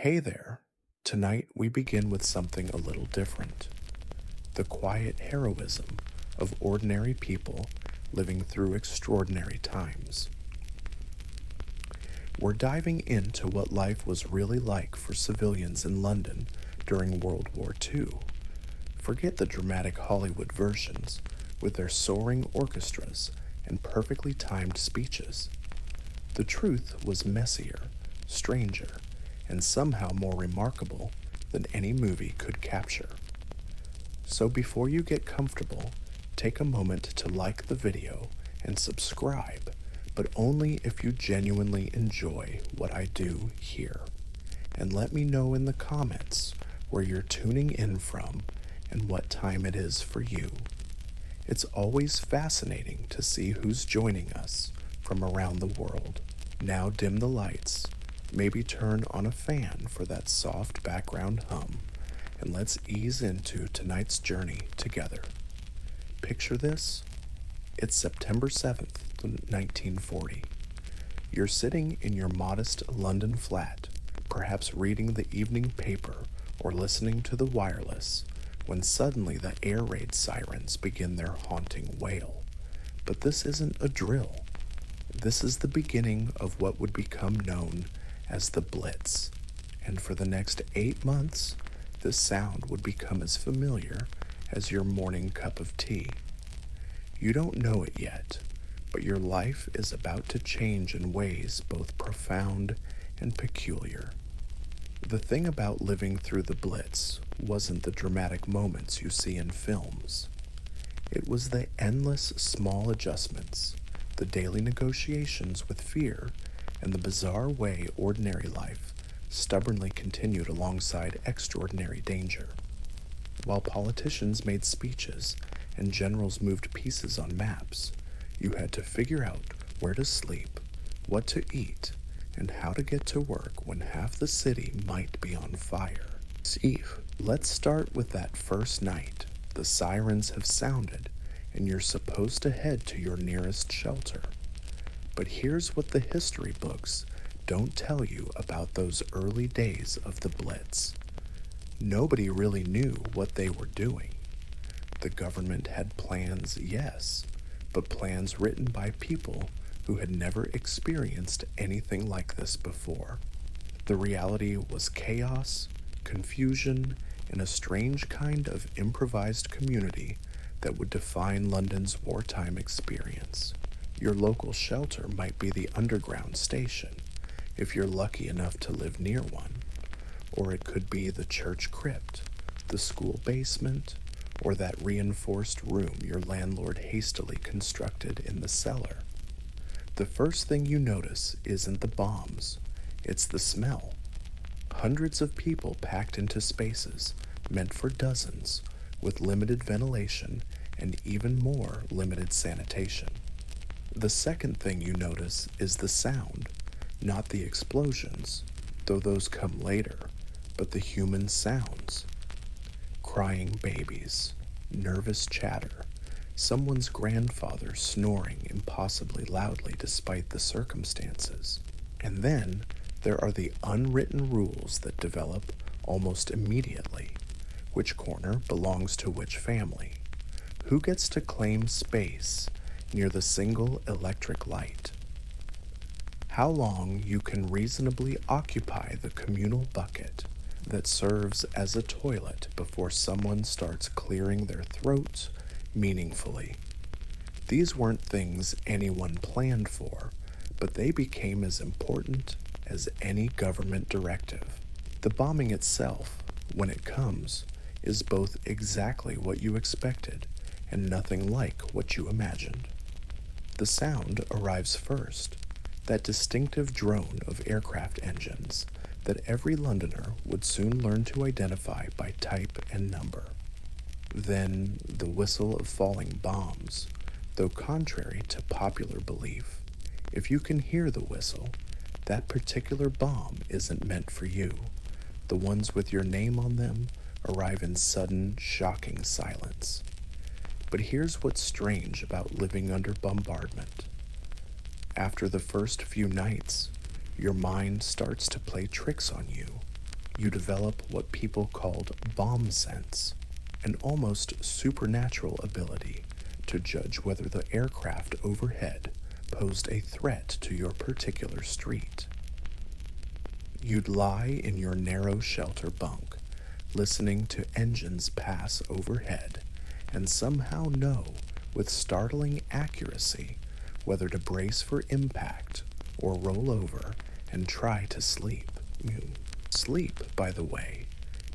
Hey there. Tonight we begin with something a little different. The quiet heroism of ordinary people living through extraordinary times. We're diving into what life was really like for civilians in London during World War II. Forget the dramatic Hollywood versions with their soaring orchestras and perfectly timed speeches. The truth was messier, stranger, and somehow more remarkable than any movie could capture. So before you get comfortable, take a moment to like the video and subscribe, but only if you genuinely enjoy what I do here. And let me know in the comments where you're tuning in from and what time it is for you. It's always fascinating to see who's joining us from around the world. Now dim the lights, maybe turn on a fan for that soft background hum, and let's ease into tonight's journey together. Picture this. It's September 7th, 1940. You're sitting in your modest London flat, perhaps reading the evening paper or listening to the wireless, when suddenly the air raid sirens begin their haunting wail. But this isn't a drill. This is the beginning of what would become known as the Blitz, and for the next 8 months, this sound would become as familiar as your morning cup of tea. You don't know it yet, but your life is about to change in ways both profound and peculiar. The thing about living through the Blitz wasn't the dramatic moments you see in films. It was the endless small adjustments, the daily negotiations with fear, and the bizarre way ordinary life stubbornly continued alongside extraordinary danger. While politicians made speeches and generals moved pieces on maps, you had to figure out where to sleep, what to eat, and how to get to work when half the city might be on fire. Steve, let's start with that first night. The sirens have sounded, and you're supposed to head to your nearest shelter. But here's what the history books don't tell you about those early days of the Blitz. Nobody really knew what they were doing. The government had plans, yes, but plans written by people who had never experienced anything like this before. The reality was chaos, confusion, and a strange kind of improvised community that would define London's wartime experience. Your local shelter might be the underground station, if you're lucky enough to live near one, or it could be the church crypt, the school basement, or that reinforced room your landlord hastily constructed in the cellar. The first thing you notice isn't the bombs, it's the smell. Hundreds of people packed into spaces meant for dozens, with limited ventilation and even more limited sanitation. The second thing you notice is the sound, not the explosions, though those come later, but the human sounds. Crying babies, nervous chatter, someone's grandfather snoring impossibly loudly despite the circumstances. And then there are the unwritten rules that develop almost immediately. Which corner belongs to which family? Who gets to claim space near the single electric light? How long you can reasonably occupy the communal bucket that serves as a toilet before someone starts clearing their throats meaningfully. These weren't things anyone planned for, but they became as important as any government directive. The bombing itself, when it comes, is both exactly what you expected and nothing like what you imagined. The sound arrives first, that distinctive drone of aircraft engines that every Londoner would soon learn to identify by type and number. Then the whistle of falling bombs, though contrary to popular belief, if you can hear the whistle, that particular bomb isn't meant for you. The ones with your name on them arrive in sudden, shocking silence. But here's what's strange about living under bombardment. After the first few nights, your mind starts to play tricks on you. You develop what people called bomb sense, an almost supernatural ability to judge whether the aircraft overhead posed a threat to your particular street. You'd lie in your narrow shelter bunk, listening to engines pass overhead, and somehow know with startling accuracy whether to brace for impact or roll over and try to sleep. Sleep, by the way,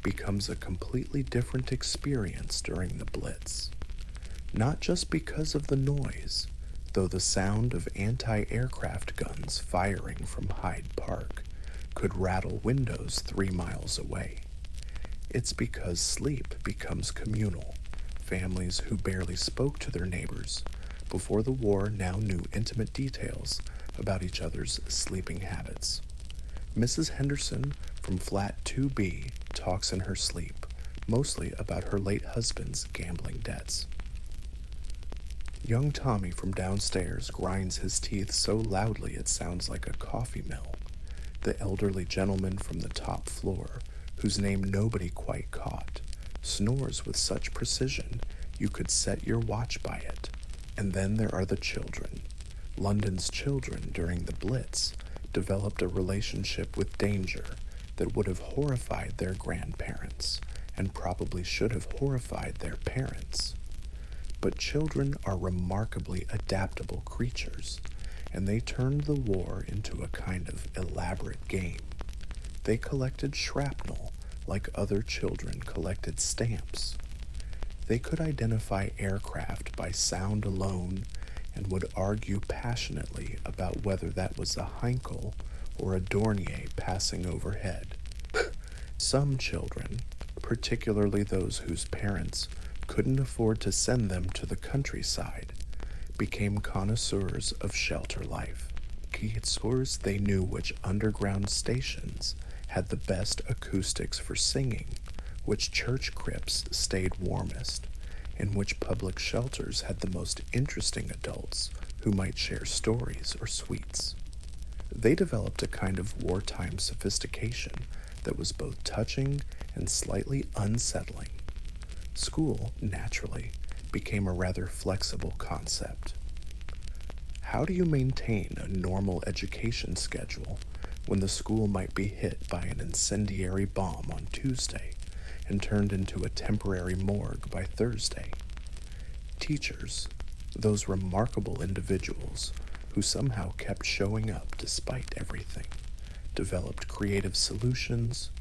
becomes a completely different experience during the Blitz. Not just because of the noise, though the sound of anti-aircraft guns firing from Hyde Park could rattle windows 3 miles away. It's because sleep becomes communal. Families who barely spoke to their neighbors before the war now knew intimate details about each other's sleeping habits. Mrs. Henderson from Flat 2B talks in her sleep, mostly about her late husband's gambling debts. Young Tommy from downstairs grinds his teeth so loudly it sounds like a coffee mill. The elderly gentleman from the top floor, whose name nobody quite caught, snores with such precision you could set your watch by it. And then there are the children. London's children during the Blitz developed a relationship with danger that would have horrified their grandparents and probably should have horrified their parents. But children are remarkably adaptable creatures, and they turned the war into a kind of elaborate game. They collected shrapnel like other children collected stamps. They could identify aircraft by sound alone and would argue passionately about whether that was a Heinkel or a Dornier passing overhead. Some children, particularly those whose parents couldn't afford to send them to the countryside, became connoisseurs of shelter life. Connoisseurs, they knew which underground stations had the best acoustics for singing, which church crypts stayed warmest, and which public shelters had the most interesting adults who might share stories or sweets. They developed a kind of wartime sophistication that was both touching and slightly unsettling. School, naturally, became a rather flexible concept. How do you maintain a normal education schedule when the school might be hit by an incendiary bomb on Tuesday and turned into a temporary morgue by Thursday? Teachers, those remarkable individuals who somehow kept showing up despite everything, developed creative solutions.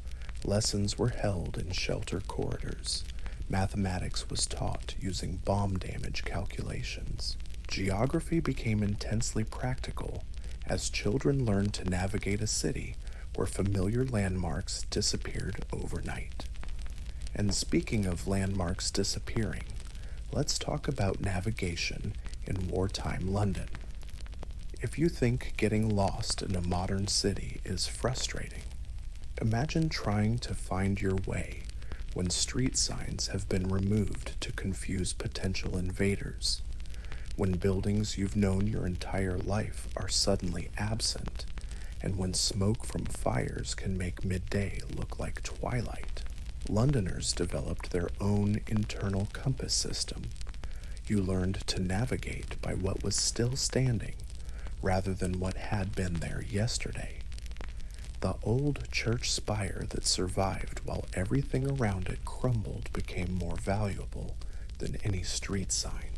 Lessons were held in shelter corridors. Mathematics was taught using bomb damage calculations. Geography became intensely practical as children learned to navigate a city where familiar landmarks disappeared overnight. And speaking of landmarks disappearing, let's talk about navigation in wartime London. If you think getting lost in a modern city is frustrating, imagine trying to find your way when street signs have been removed to confuse potential invaders, when buildings you've known your entire life are suddenly absent, and when smoke from fires can make midday look like twilight. Londoners developed their own internal compass system. You learned to navigate by what was still standing rather than what had been there yesterday. The old church spire that survived while everything around it crumbled became more valuable than any street sign.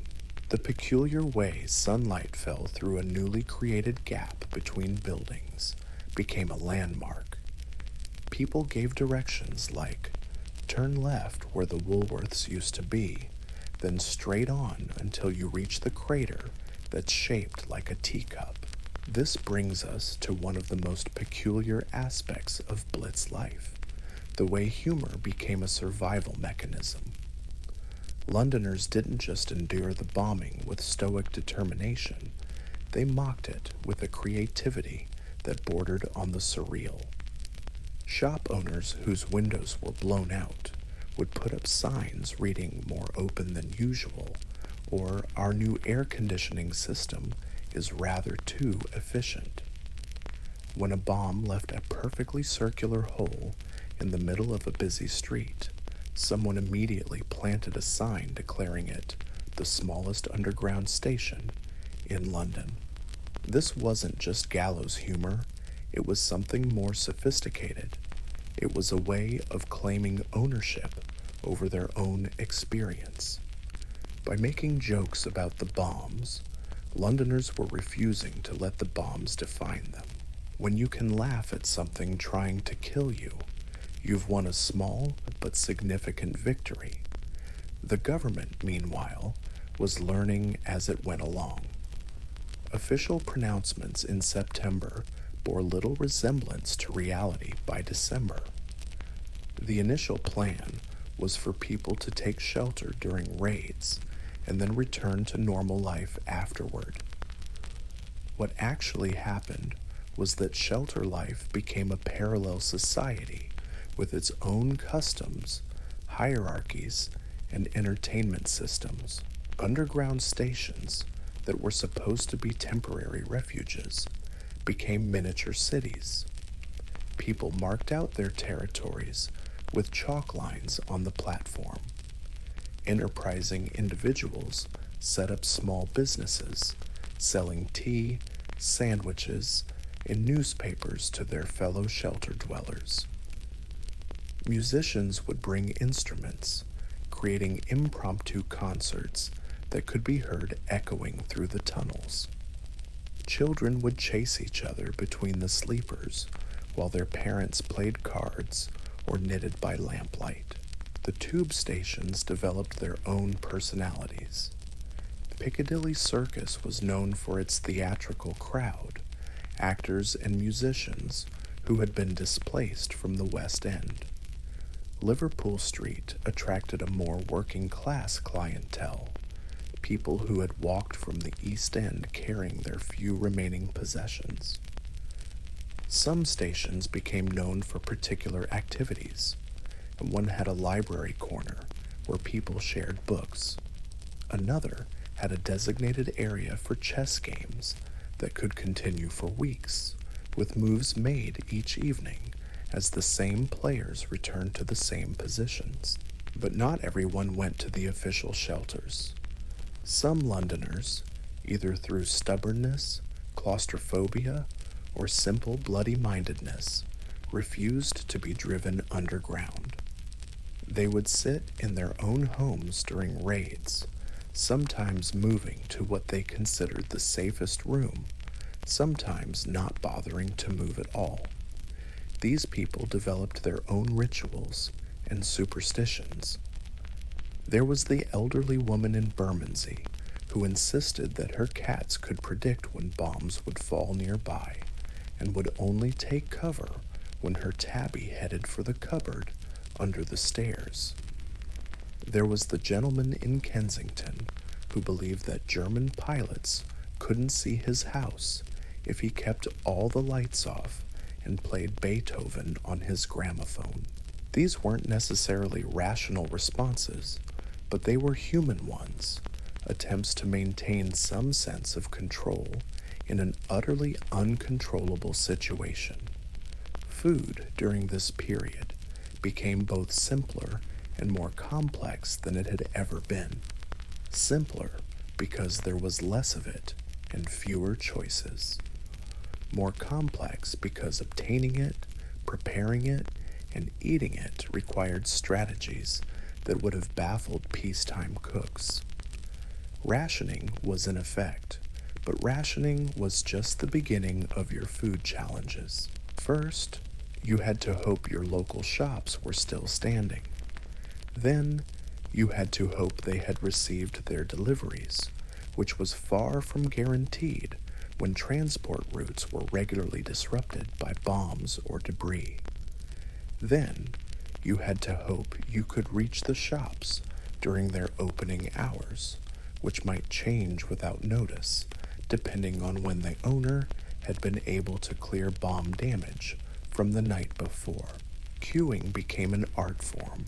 The peculiar way sunlight fell through a newly created gap between buildings became a landmark. People gave directions like, turn left where the Woolworths used to be, then straight on until you reach the crater that's shaped like a teacup. This brings us to one of the most peculiar aspects of Blitz life, the way humor became a survival mechanism. Londoners didn't just endure the bombing with stoic determination, they mocked it with a creativity that bordered on the surreal. Shop owners whose windows were blown out would put up signs reading "more open than usual," or "our new air conditioning system is rather too efficient." When a bomb left a perfectly circular hole in the middle of a busy street, someone immediately planted a sign declaring it the smallest underground station in London. This wasn't just gallows humor, it was something more sophisticated. It was a way of claiming ownership over their own experience. By making jokes about the bombs, Londoners were refusing to let the bombs define them. When you can laugh at something trying to kill you, you've won a small but significant victory. The government, meanwhile, was learning as it went along. Official pronouncements in September bore little resemblance to reality by December. The initial plan was for people to take shelter during raids and then return to normal life afterward. What actually happened was that shelter life became a parallel society with its own customs, hierarchies, and entertainment systems. Underground stations that were supposed to be temporary refuges became miniature cities. People marked out their territories with chalk lines on the platform. Enterprising individuals set up small businesses, selling tea, sandwiches, and newspapers to their fellow shelter dwellers. Musicians would bring instruments, creating impromptu concerts that could be heard echoing through the tunnels. Children would chase each other between the sleepers while their parents played cards or knitted by lamplight. The tube stations developed their own personalities. Piccadilly Circus was known for its theatrical crowd, actors and musicians who had been displaced from the West End. Liverpool Street attracted a more working-class clientele, people who had walked from the East End carrying their few remaining possessions. Some stations became known for particular activities, and one had a library corner where people shared books. Another had a designated area for chess games that could continue for weeks, with moves made each evening as the same players returned to the same positions. But not everyone went to the official shelters. Some Londoners, either through stubbornness, claustrophobia, or simple bloody-mindedness, refused to be driven underground. They would sit in their own homes during raids, sometimes moving to what they considered the safest room, sometimes not bothering to move at all. These people developed their own rituals and superstitions. There was the elderly woman in Bermondsey who insisted that her cats could predict when bombs would fall nearby and would only take cover when her tabby headed for the cupboard under the stairs. There was the gentleman in Kensington who believed that German pilots couldn't see his house if he kept all the lights off and played Beethoven on his gramophone. These weren't necessarily rational responses, but they were human ones, attempts to maintain some sense of control in an utterly uncontrollable situation. Food during this period became both simpler and more complex than it had ever been. Simpler because there was less of it and fewer choices. More complex because obtaining it, preparing it, and eating it required strategies that would have baffled peacetime cooks. Rationing was in effect, but rationing was just the beginning of your food challenges. First, you had to hope your local shops were still standing. Then, you had to hope they had received their deliveries, which was far from guaranteed when transport routes were regularly disrupted by bombs or debris. Then, you had to hope you could reach the shops during their opening hours, which might change without notice, depending on when the owner had been able to clear bomb damage from the night before. Queuing became an art form,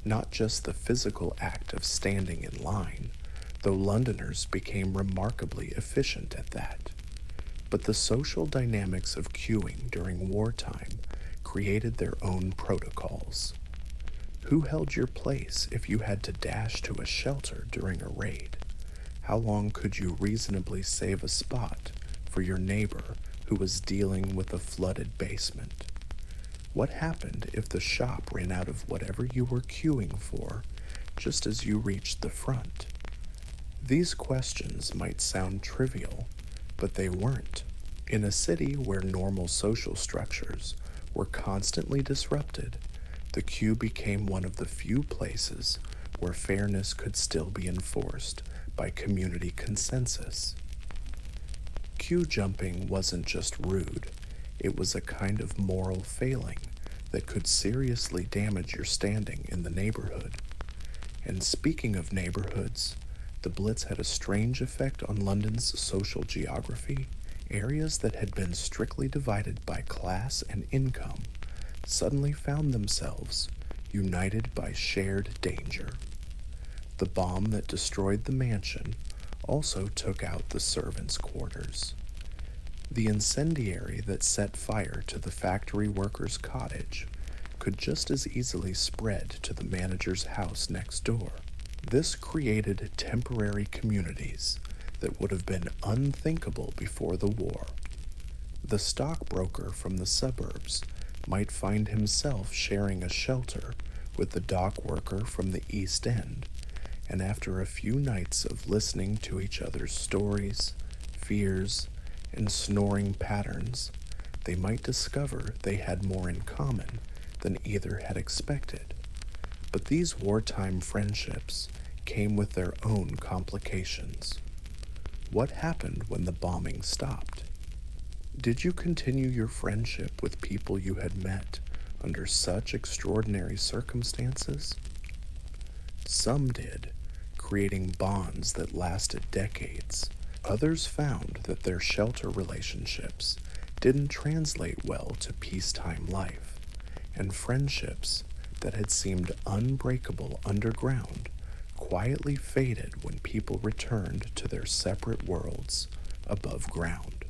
not just the physical act of standing in line, though Londoners became remarkably efficient at that. But the social dynamics of queuing during wartime created their own protocols. Who held your place if you had to dash to a shelter during a raid? How long could you reasonably save a spot for your neighbor who was dealing with a flooded basement? What happened if the shop ran out of whatever you were queuing for just as you reached the front? These questions might sound trivial, but they weren't. In a city where normal social structures were constantly disrupted, the queue became one of the few places where fairness could still be enforced by community consensus. Queue jumping wasn't just rude, it was a kind of moral failing that could seriously damage your standing in the neighborhood. And speaking of neighborhoods, the Blitz had a strange effect on London's social geography. Areas that had been strictly divided by class and income suddenly found themselves united by shared danger. The bomb that destroyed the mansion also took out the servants' quarters. The incendiary that set fire to the factory worker's cottage could just as easily spread to the manager's house next door. This created temporary communities that would have been unthinkable before the war. The stockbroker from the suburbs might find himself sharing a shelter with the dock worker from the East End, and after a few nights of listening to each other's stories, fears, and snoring patterns, they might discover they had more in common than either had expected. But these wartime friendships came with their own complications. What happened when the bombing stopped? Did you continue your friendship with people you had met under such extraordinary circumstances? Some did, creating bonds that lasted decades. Others found that their shelter relationships didn't translate well to peacetime life, and friendships that had seemed unbreakable underground quietly faded when people returned to their separate worlds above ground.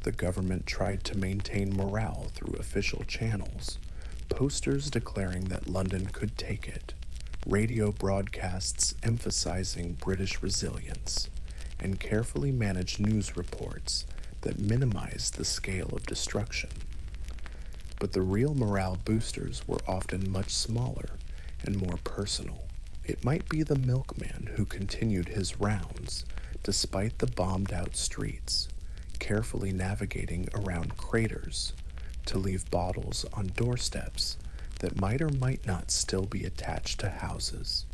The government tried to maintain morale through official channels, posters declaring that London could take it, radio broadcasts emphasizing British resilience, and carefully managed news reports that minimized the scale of destruction. But the real morale boosters were often much smaller and more personal. It might be the milkman who continued his rounds despite the bombed-out streets, carefully navigating around craters to leave bottles on doorsteps that might or might not still be attached to houses.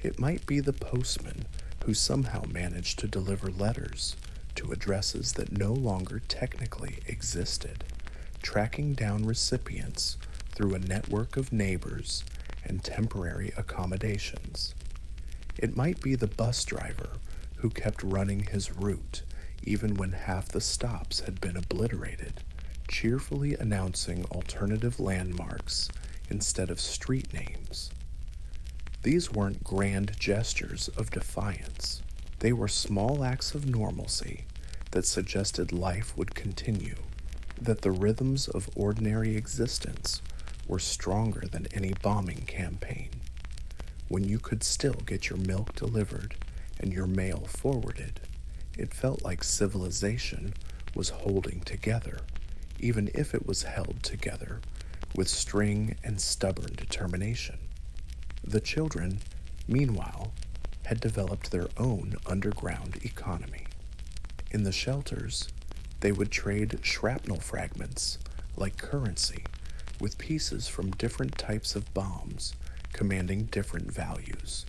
It might be the postman who somehow managed to deliver letters to addresses that no longer technically existed, tracking down recipients through a network of neighbors and temporary accommodations. It might be the bus driver who kept running his route even when half the stops had been obliterated, cheerfully announcing alternative landmarks instead of street names. These weren't grand gestures of defiance. They were small acts of normalcy that suggested life would continue, that the rhythms of ordinary existence were stronger than any bombing campaign. When you could still get your milk delivered and your mail forwarded, it felt like civilization was holding together, even if it was held together with string and stubborn determination. The children, meanwhile, had developed their own underground economy. In the shelters, they would trade shrapnel fragments like currency with pieces from different types of bombs commanding different values.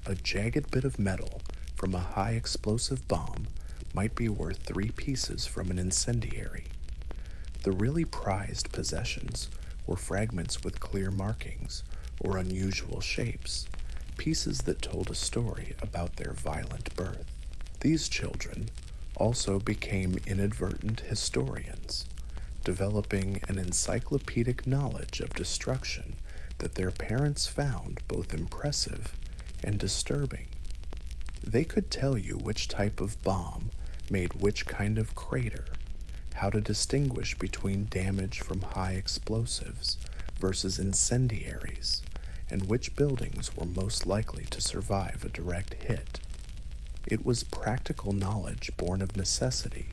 A jagged bit of metal from a high explosive bomb might be worth 3 pieces from an incendiary. The really prized possessions were fragments with clear markings or unusual shapes, pieces that told a story about their violent birth. These children also became inadvertent historians, developing an encyclopedic knowledge of destruction that their parents found both impressive and disturbing. They could tell you which type of bomb made which kind of crater, how to distinguish between damage from high explosives versus incendiaries, and which buildings were most likely to survive a direct hit. It was practical knowledge born of necessity,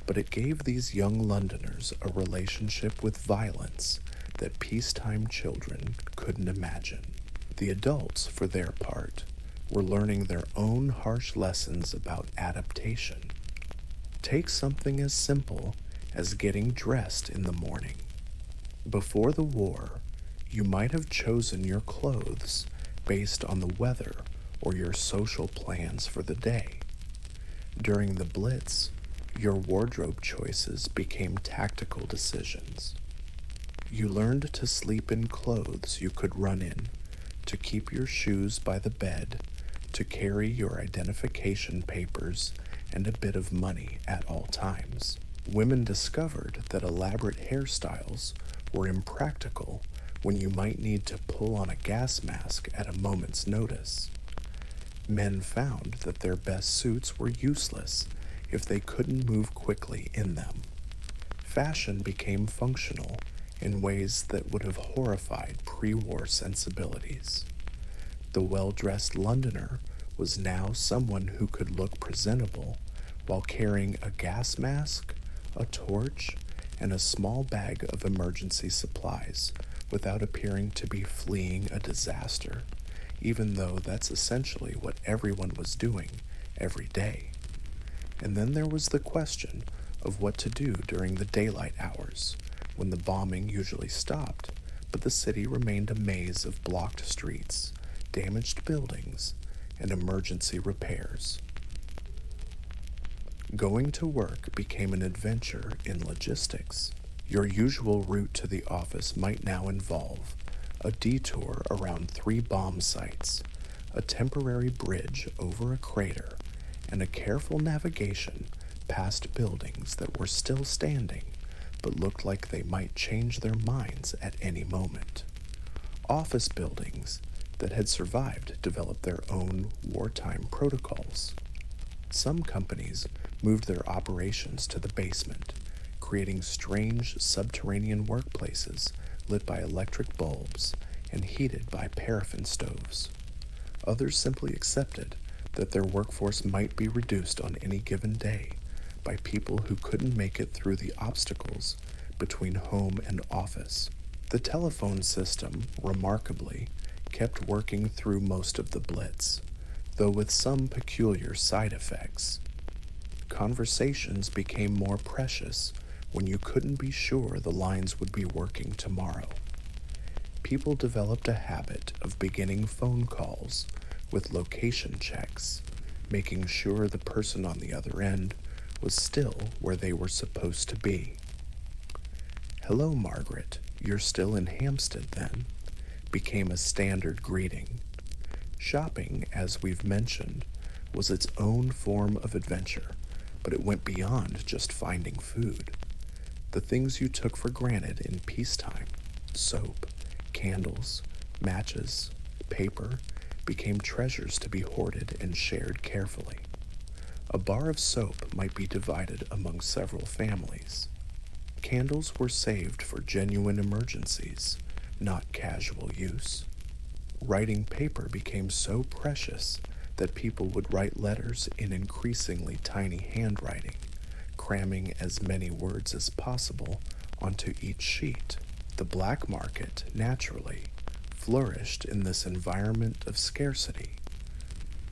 but it gave these young Londoners a relationship with violence that peacetime children couldn't imagine. The adults, for their part, were learning their own harsh lessons about adaptation. Take something as simple as getting dressed in the morning. Before the war, you might have chosen your clothes based on the weather or your social plans for the day. During the Blitz, your wardrobe choices became tactical decisions. You learned to sleep in clothes you could run in, to keep your shoes by the bed, to carry your identification papers and a bit of money at all times. Women discovered that elaborate hairstyles were impractical when you might need to pull on a gas mask at a moment's notice. Men found that their best suits were useless if they couldn't move quickly in them. Fashion became functional in ways that would have horrified pre-war sensibilities. The well-dressed Londoner was now someone who could look presentable while carrying a gas mask, a torch, and a small bag of emergency supplies without appearing to be fleeing a disaster, even though that's essentially what everyone was doing every day. And then there was the question of what to do during the daylight hours, when the bombing usually stopped, but the city remained a maze of blocked streets, damaged buildings, and emergency repairs. Going to work became an adventure in logistics. Your usual route to the office might now involve a detour around 3 bomb sites, a temporary bridge over a crater, and a careful navigation past buildings that were still standing but looked like they might change their minds at any moment. Office buildings that had survived developed their own wartime protocols. Some companies moved their operations to the basement, creating strange subterranean workplaces lit by electric bulbs and heated by paraffin stoves. Others simply accepted that their workforce might be reduced on any given day by people who couldn't make it through the obstacles between home and office. The telephone system, remarkably, kept working through most of the Blitz, though with some peculiar side effects. Conversations became more precious when you couldn't be sure the lines would be working tomorrow. People developed a habit of beginning phone calls with location checks, making sure the person on the other end was still where they were supposed to be. "Hello, Margaret, you're still in Hampstead then?" became a standard greeting. Shopping, as we've mentioned, was its own form of adventure, but it went beyond just finding food. The things you took for granted in peacetime, soap, candles, matches, paper, became treasures to be hoarded and shared carefully. A bar of soap might be divided among several families. Candles were saved for genuine emergencies, not casual use. Writing paper became so precious that people would write letters in increasingly tiny handwriting, cramming as many words as possible onto each sheet. The black market, naturally, flourished in this environment of scarcity.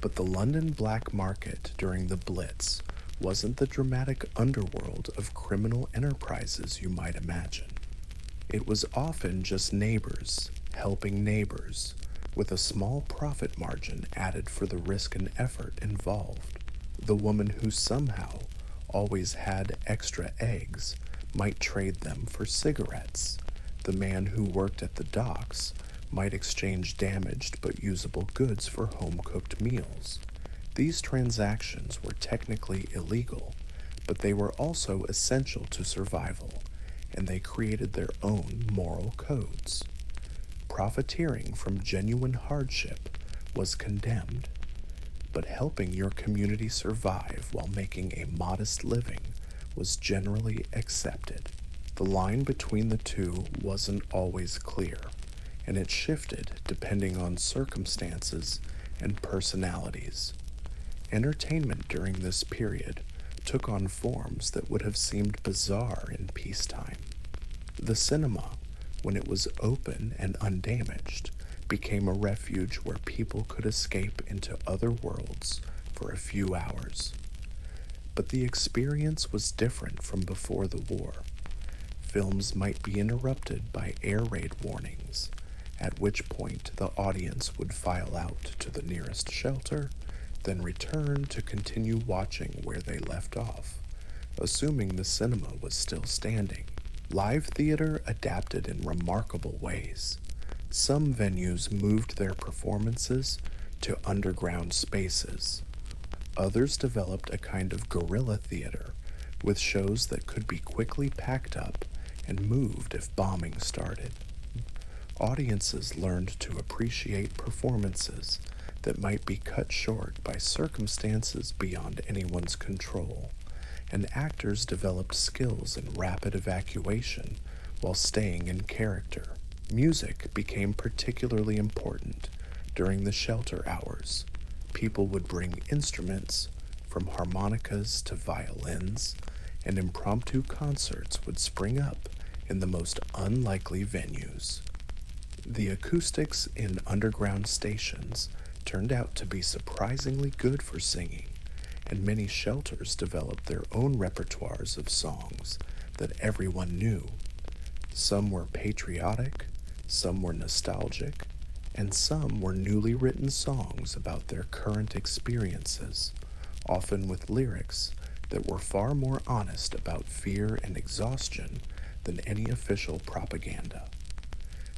But the London black market during the Blitz wasn't the dramatic underworld of criminal enterprises you might imagine. It was often just neighbors helping neighbors, with a small profit margin added for the risk and effort involved. The woman who somehow always had extra eggs might trade them for cigarettes. The man who worked at the docks might exchange damaged but usable goods for home-cooked meals. These transactions were technically illegal, but they were also essential to survival, and they created their own moral codes. Profiteering from genuine hardship was condemned, but helping your community survive while making a modest living was generally accepted. The line between the two wasn't always clear, and it shifted depending on circumstances and personalities. Entertainment during this period took on forms that would have seemed bizarre in peacetime. The cinema, when it was open and undamaged, became a refuge where people could escape into other worlds for a few hours. But the experience was different from before the war. Films might be interrupted by air raid warnings, at which point the audience would file out to the nearest shelter, then return to continue watching where they left off, assuming the cinema was still standing. Live theater adapted in remarkable ways. Some venues moved their performances to underground spaces. Others developed a kind of guerrilla theater with shows that could be quickly packed up and moved if bombing started. Audiences learned to appreciate performances that might be cut short by circumstances beyond anyone's control, and actors developed skills in rapid evacuation while staying in character. Music became particularly important during the shelter hours. People would bring instruments, from harmonicas to violins, and impromptu concerts would spring up in the most unlikely venues. The acoustics in underground stations turned out to be surprisingly good for singing, and many shelters developed their own repertoires of songs that everyone knew. Some were patriotic, some were nostalgic, and some were newly written songs about their current experiences, often with lyrics that were far more honest about fear and exhaustion than any official propaganda.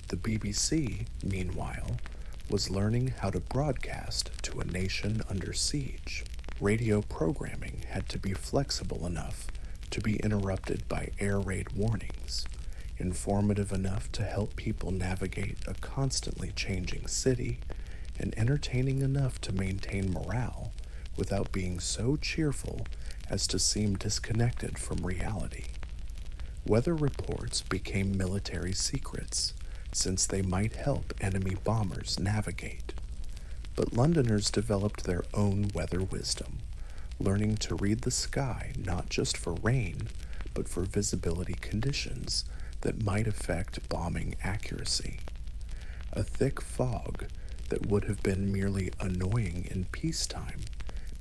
The BBC, meanwhile, was learning how to broadcast to a nation under siege. Radio programming had to be flexible enough to be interrupted by air raid warnings, informative enough to help people navigate a constantly changing city, and entertaining enough to maintain morale without being so cheerful as to seem disconnected from reality. Weather reports became military secrets, since they might help enemy bombers navigate. But Londoners developed their own weather wisdom, learning to read the sky not just for rain, but for visibility conditions that might affect bombing accuracy. A thick fog that would have been merely annoying in peacetime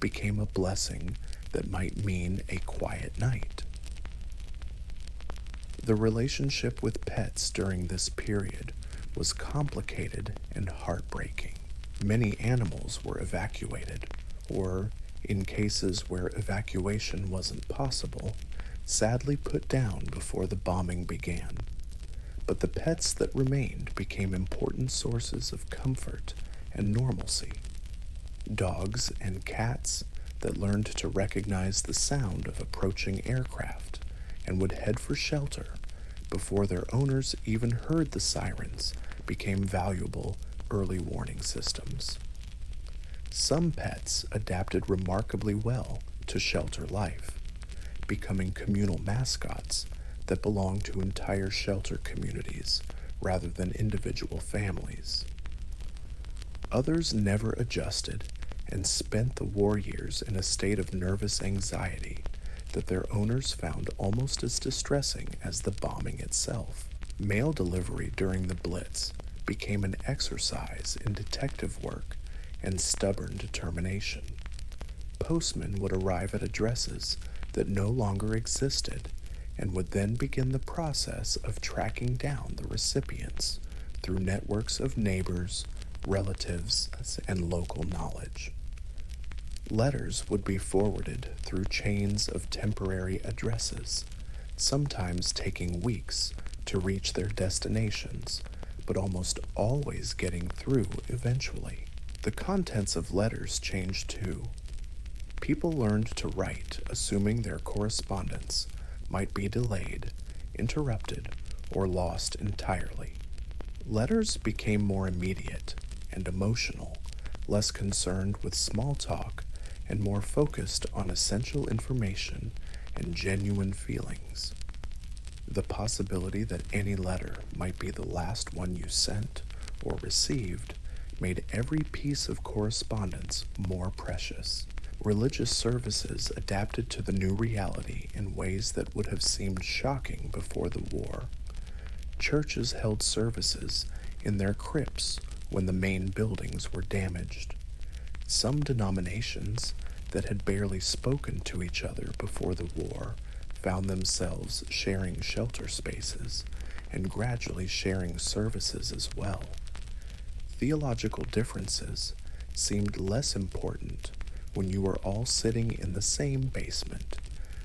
became a blessing that might mean a quiet night. The relationship with pets during this period was complicated and heartbreaking. Many animals were evacuated, or, in cases where evacuation wasn't possible, sadly put down before the bombing began. But the pets that remained became important sources of comfort and normalcy. Dogs and cats that learned to recognize the sound of approaching aircraft and would head for shelter before their owners even heard the sirens became valuable early warning systems. Some pets adapted remarkably well to shelter life, becoming communal mascots that belonged to entire shelter communities rather than individual families. Others never adjusted and spent the war years in a state of nervous anxiety that their owners found almost as distressing as the bombing itself. Mail delivery during the Blitz became an exercise in detective work and stubborn determination. Postmen would arrive at addresses that no longer existed and would then begin the process of tracking down the recipients through networks of neighbors, relatives, and local knowledge. Letters would be forwarded through chains of temporary addresses, sometimes taking weeks to reach their destinations, but almost always getting through eventually. The contents of letters changed too. People learned to write, assuming their correspondence might be delayed, interrupted, or lost entirely. Letters became more immediate and emotional, less concerned with small talk and more focused on essential information and genuine feelings. The possibility that any letter might be the last one you sent or received made every piece of correspondence more precious. Religious services adapted to the new reality in ways that would have seemed shocking before the war. Churches held services in their crypts when the main buildings were damaged. Some denominations that had barely spoken to each other before the war found themselves sharing shelter spaces and gradually sharing services as well. Theological differences seemed less important when you were all sitting in the same basement,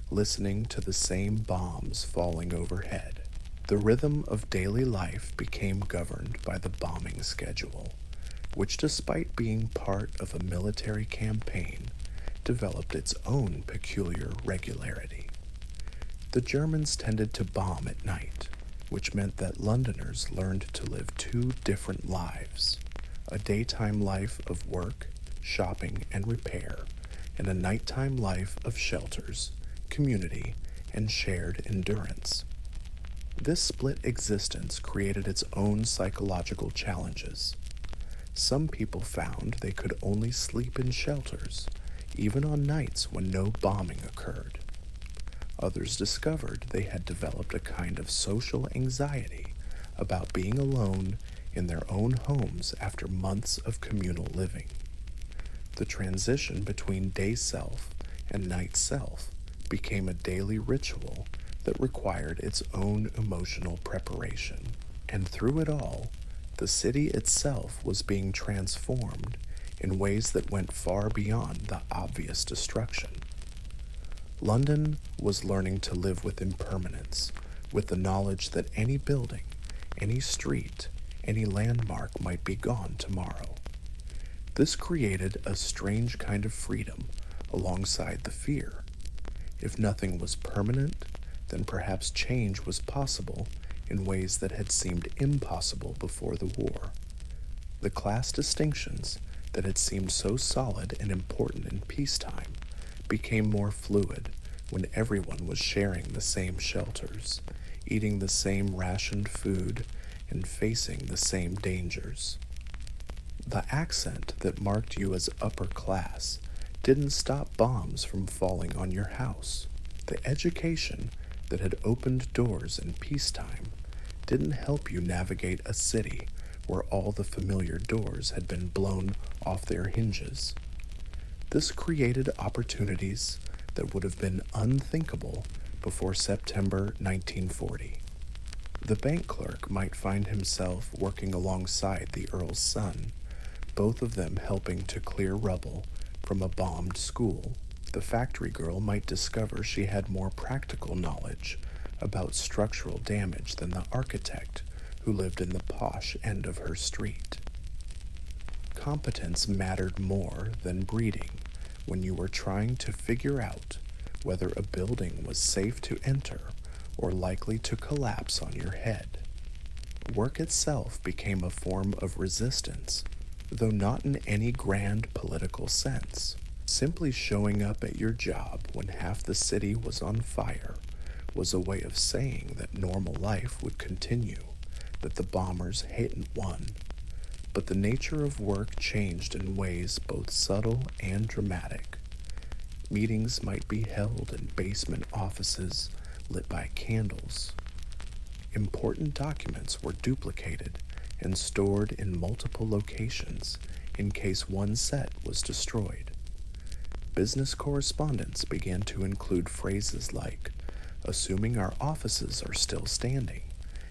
listening to the same bombs falling overhead. The rhythm of daily life became governed by the bombing schedule, which, despite being part of a military campaign, developed its own peculiar regularity. The Germans tended to bomb at night, which meant that Londoners learned to live two different lives: a daytime life of work, shopping, and repair, and a nighttime life of shelters, community, and shared endurance. This split existence created its own psychological challenges. Some people found they could only sleep in shelters, even on nights when no bombing occurred. Others discovered they had developed a kind of social anxiety about being alone in their own homes after months of communal living. The transition between day self and night self became a daily ritual that required its own emotional preparation. And through it all, the city itself was being transformed in ways that went far beyond the obvious destruction. London was learning to live with impermanence, with the knowledge that any building, any street, any landmark might be gone tomorrow. This created a strange kind of freedom alongside the fear. If nothing was permanent, then perhaps change was possible in ways that had seemed impossible before the war. The class distinctions that had seemed so solid and important in peacetime became more fluid when everyone was sharing the same shelters, eating the same rationed food, and facing the same dangers. The accent that marked you as upper class didn't stop bombs from falling on your house. The education that had opened doors in peacetime didn't help you navigate a city where all the familiar doors had been blown off their hinges. This created opportunities that would have been unthinkable before September 1940. The bank clerk might find himself working alongside the Earl's son, both of them helping to clear rubble from a bombed school. The factory girl might discover she had more practical knowledge about structural damage than the architect who lived in the posh end of her street. Competence mattered more than breeding when you were trying to figure out whether a building was safe to enter or likely to collapse on your head. Work itself became a form of resistance, though not in any grand political sense. Simply showing up at your job when half the city was on fire was a way of saying that normal life would continue, that the bombers hadn't won. But the nature of work changed in ways both subtle and dramatic. Meetings might be held in basement offices lit by candles. Important documents were duplicated and stored in multiple locations in case one set was destroyed. Business correspondence began to include phrases like, "assuming our offices are still standing,"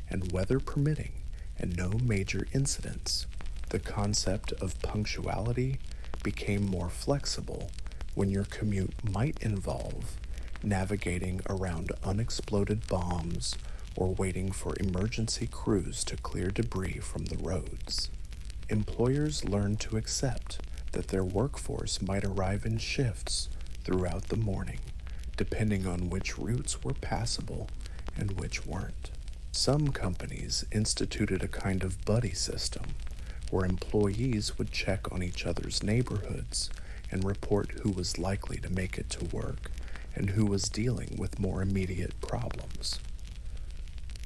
and "weather permitting," and "no major incidents." The concept of punctuality became more flexible when your commute might involve navigating around unexploded bombs or waiting for emergency crews to clear debris from the roads. Employers learned to accept that their workforce might arrive in shifts throughout the morning, depending on which routes were passable and which weren't. Some companies instituted a kind of buddy system where employees would check on each other's neighborhoods and report who was likely to make it to work and who was dealing with more immediate problems.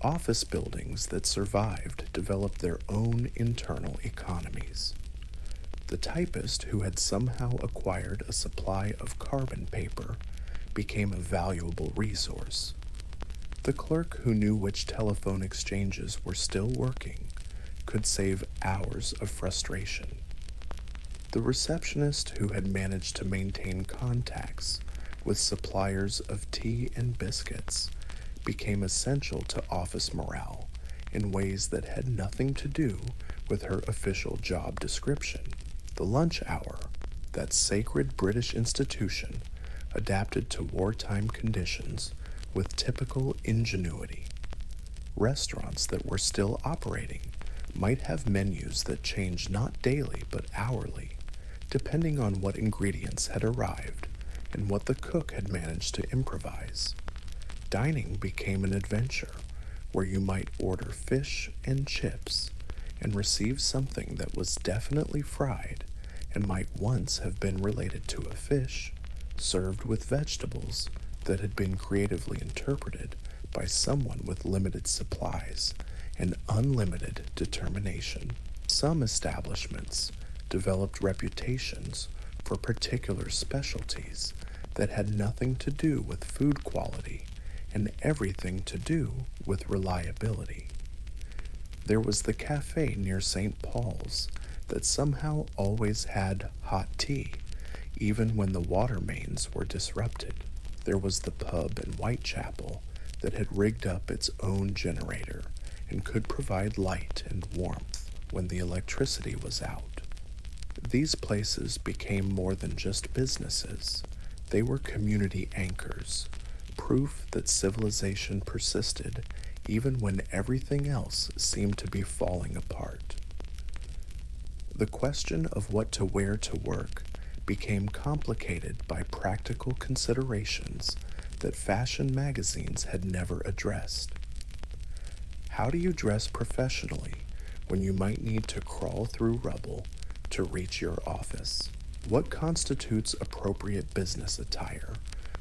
Office buildings that survived developed their own internal economies. The typist who had somehow acquired a supply of carbon paper became a valuable resource. The clerk who knew which telephone exchanges were still working could save hours of frustration. The receptionist who had managed to maintain contacts with suppliers of tea and biscuits became essential to office morale in ways that had nothing to do with her official job description. The lunch hour, that sacred British institution, adapted to wartime conditions with typical ingenuity. Restaurants that were still operating might have menus that changed not daily but hourly, depending on what ingredients had arrived and what the cook had managed to improvise. Dining became an adventure where you might order fish and chips and receive something that was definitely fried and might once have been related to a fish, served with vegetables that had been creatively interpreted by someone with limited supplies and unlimited determination. Some establishments developed reputations for particular specialties that had nothing to do with food quality and everything to do with reliability. There was the cafe near St. Paul's that somehow always had hot tea, even when the water mains were disrupted. There was the pub in Whitechapel that had rigged up its own generator and could provide light and warmth when the electricity was out. These places became more than just businesses. They were community anchors, proof that civilization persisted even when everything else seemed to be falling apart. The question of what to wear to work became complicated by practical considerations that fashion magazines had never addressed. How do you dress professionally when you might need to crawl through rubble to reach your office? What constitutes appropriate business attire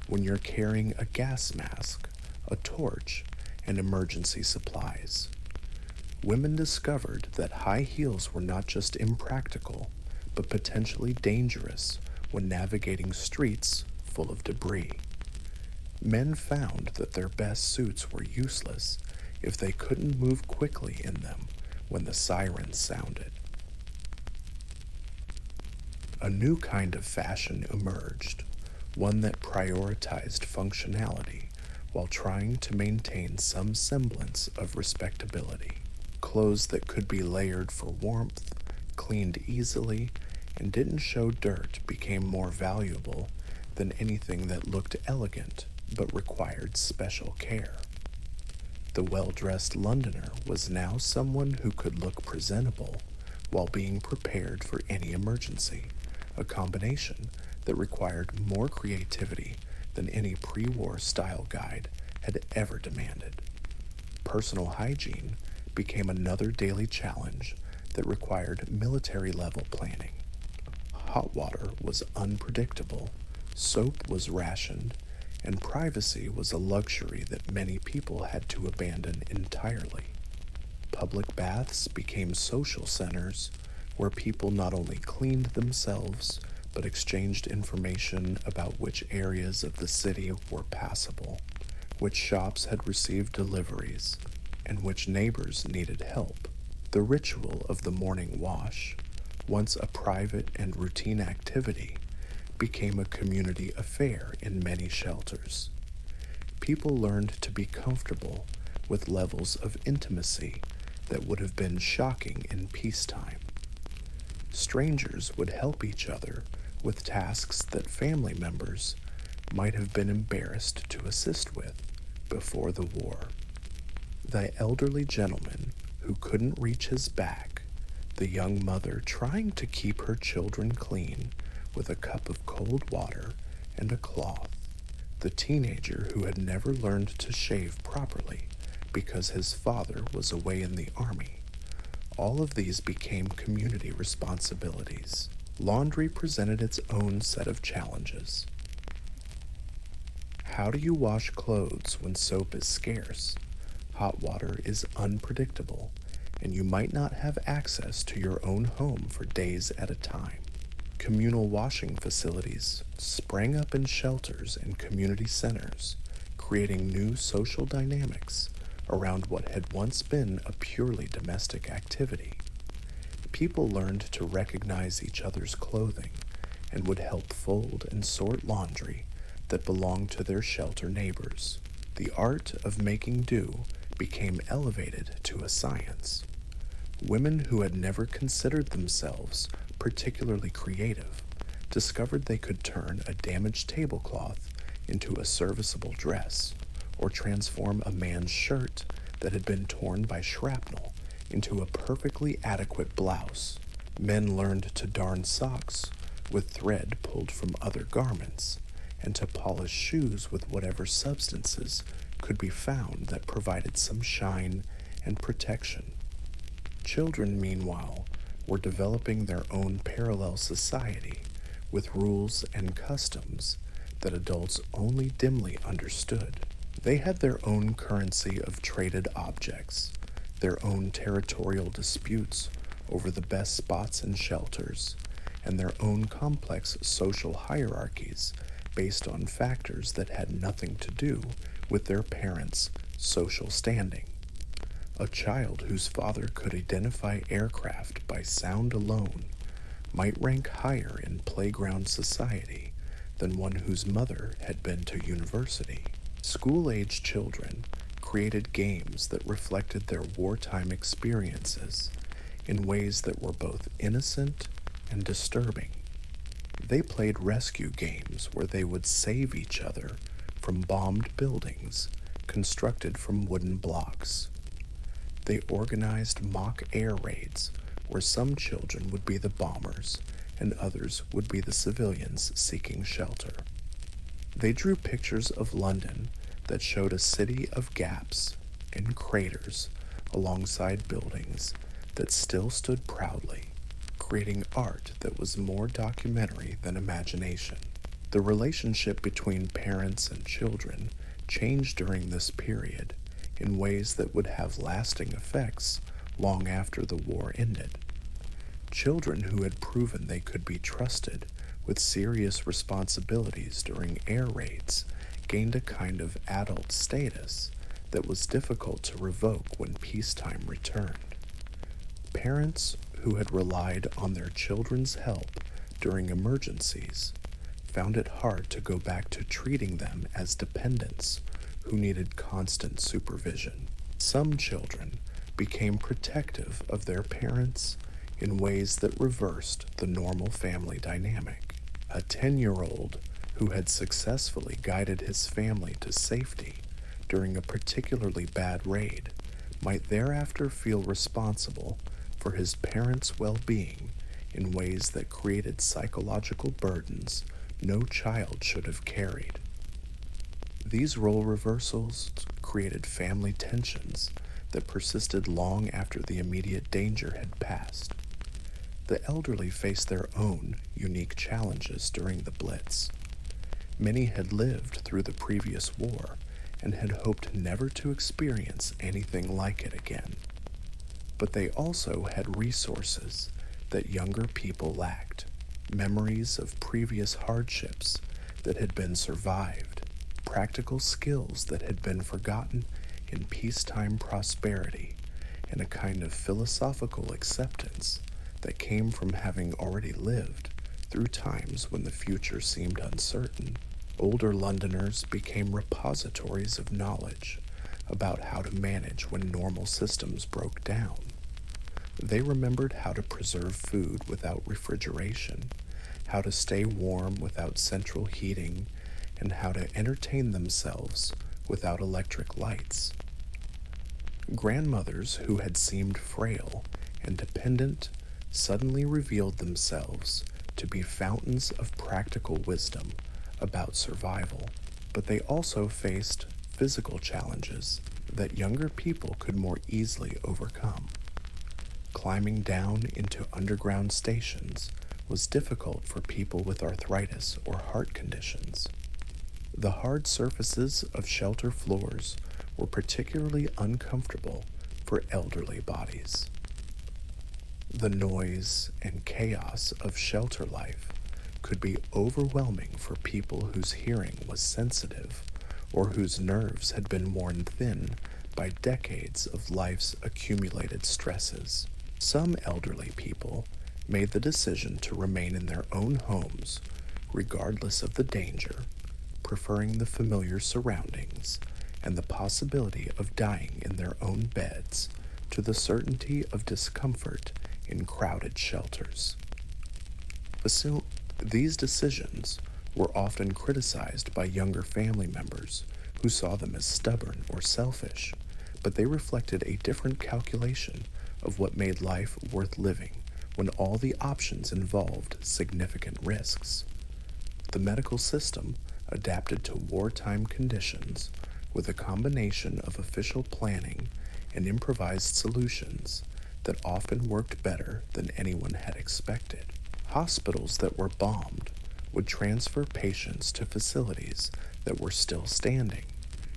when you're carrying a gas mask, a torch, and emergency supplies? Women discovered that high heels were not just impractical, but potentially dangerous when navigating streets full of debris. Men found that their best suits were useless if they couldn't move quickly in them when the sirens sounded. A new kind of fashion emerged, one that prioritized functionality while trying to maintain some semblance of respectability. Clothes that could be layered for warmth, cleaned easily, and didn't show dirt became more valuable than anything that looked elegant but required special care. The well-dressed Londoner was now someone who could look presentable while being prepared for any emergency, a combination that required more creativity than any pre-war style guide had ever demanded. Personal hygiene became another daily challenge that required military-level planning. Hot water was unpredictable, soap was rationed, and privacy was a luxury that many people had to abandon entirely. Public baths became social centers where people not only cleaned themselves, but exchanged information about which areas of the city were passable, which shops had received deliveries, and which neighbors needed help. The ritual of the morning wash, once a private and routine activity, became a community affair in many shelters. People learned to be comfortable with levels of intimacy that would have been shocking in peacetime. Strangers would help each other with tasks that family members might have been embarrassed to assist with before the war. The elderly gentleman who couldn't reach his back, the young mother trying to keep her children clean with a cup of cold water and a cloth, the teenager who had never learned to shave properly because his father was away in the army. All of these became community responsibilities. Laundry presented its own set of challenges. How do you wash clothes when soap is scarce? Hot water is unpredictable, and you might not have access to your own home for days at a time. Communal washing facilities sprang up in shelters and community centers, creating new social dynamics around what had once been a purely domestic activity. People learned to recognize each other's clothing and would help fold and sort laundry that belonged to their shelter neighbors. The art of making do became elevated to a science. Women who had never considered themselves particularly creative discovered they could turn a damaged tablecloth into a serviceable dress, or transform a man's shirt that had been torn by shrapnel into a perfectly adequate blouse. Men learned to darn socks with thread pulled from other garments, and to polish shoes with whatever substances could be found that provided some shine and protection. Children, meanwhile, were developing their own parallel society with rules and customs that adults only dimly understood. They had their own currency of traded objects, their own territorial disputes over the best spots and shelters, and their own complex social hierarchies based on factors that had nothing to do with their parents' social standing. A child whose father could identify aircraft by sound alone might rank higher in playground society than one whose mother had been to university. School-age children created games that reflected their wartime experiences in ways that were both innocent and disturbing. They played rescue games where they would save each other from bombed buildings constructed from wooden blocks. They organized mock air raids where some children would be the bombers and others would be the civilians seeking shelter. They drew pictures of London that showed a city of gaps and craters alongside buildings that still stood proudly, creating art that was more documentary than imagination. The relationship between parents and children changed during this period in ways that would have lasting effects long after the war ended. Children who had proven they could be trusted with serious responsibilities during air raids gained a kind of adult status that was difficult to revoke when peacetime returned. Parents who had relied on their children's help during emergencies found it hard to go back to treating them as dependents who needed constant supervision. Some children became protective of their parents in ways that reversed the normal family dynamic. A 10-year-old who had successfully guided his family to safety during a particularly bad raid might thereafter feel responsible for his parents' well-being in ways that created psychological burdens no child should have carried. These role reversals created family tensions that persisted long after the immediate danger had passed. The elderly faced their own unique challenges during the Blitz. Many had lived through the previous war and had hoped never to experience anything like it again. But they also had resources that younger people lacked, memories of previous hardships that had been survived, practical skills that had been forgotten in peacetime prosperity, and a kind of philosophical acceptance that came from having already lived through times when the future seemed uncertain. Older Londoners became repositories of knowledge about how to manage when normal systems broke down. They remembered how to preserve food without refrigeration, how to stay warm without central heating, and how to entertain themselves without electric lights. Grandmothers who had seemed frail and dependent suddenly revealed themselves to be fountains of practical wisdom about survival, but they also faced physical challenges that younger people could more easily overcome. Climbing down into underground stations was difficult for people with arthritis or heart conditions. The hard surfaces of shelter floors were particularly uncomfortable for elderly bodies. The noise and chaos of shelter life could be overwhelming for people whose hearing was sensitive or whose nerves had been worn thin by decades of life's accumulated stresses. Some elderly people made the decision to remain in their own homes regardless of the danger, preferring the familiar surroundings and the possibility of dying in their own beds to the certainty of discomfort in crowded shelters. These decisions were often criticized by younger family members who saw them as stubborn or selfish, but they reflected a different calculation of what made life worth living when all the options involved significant risks. The medical system adapted to wartime conditions with a combination of official planning and improvised solutions that often worked better than anyone had expected. Hospitals that were bombed would transfer patients to facilities that were still standing,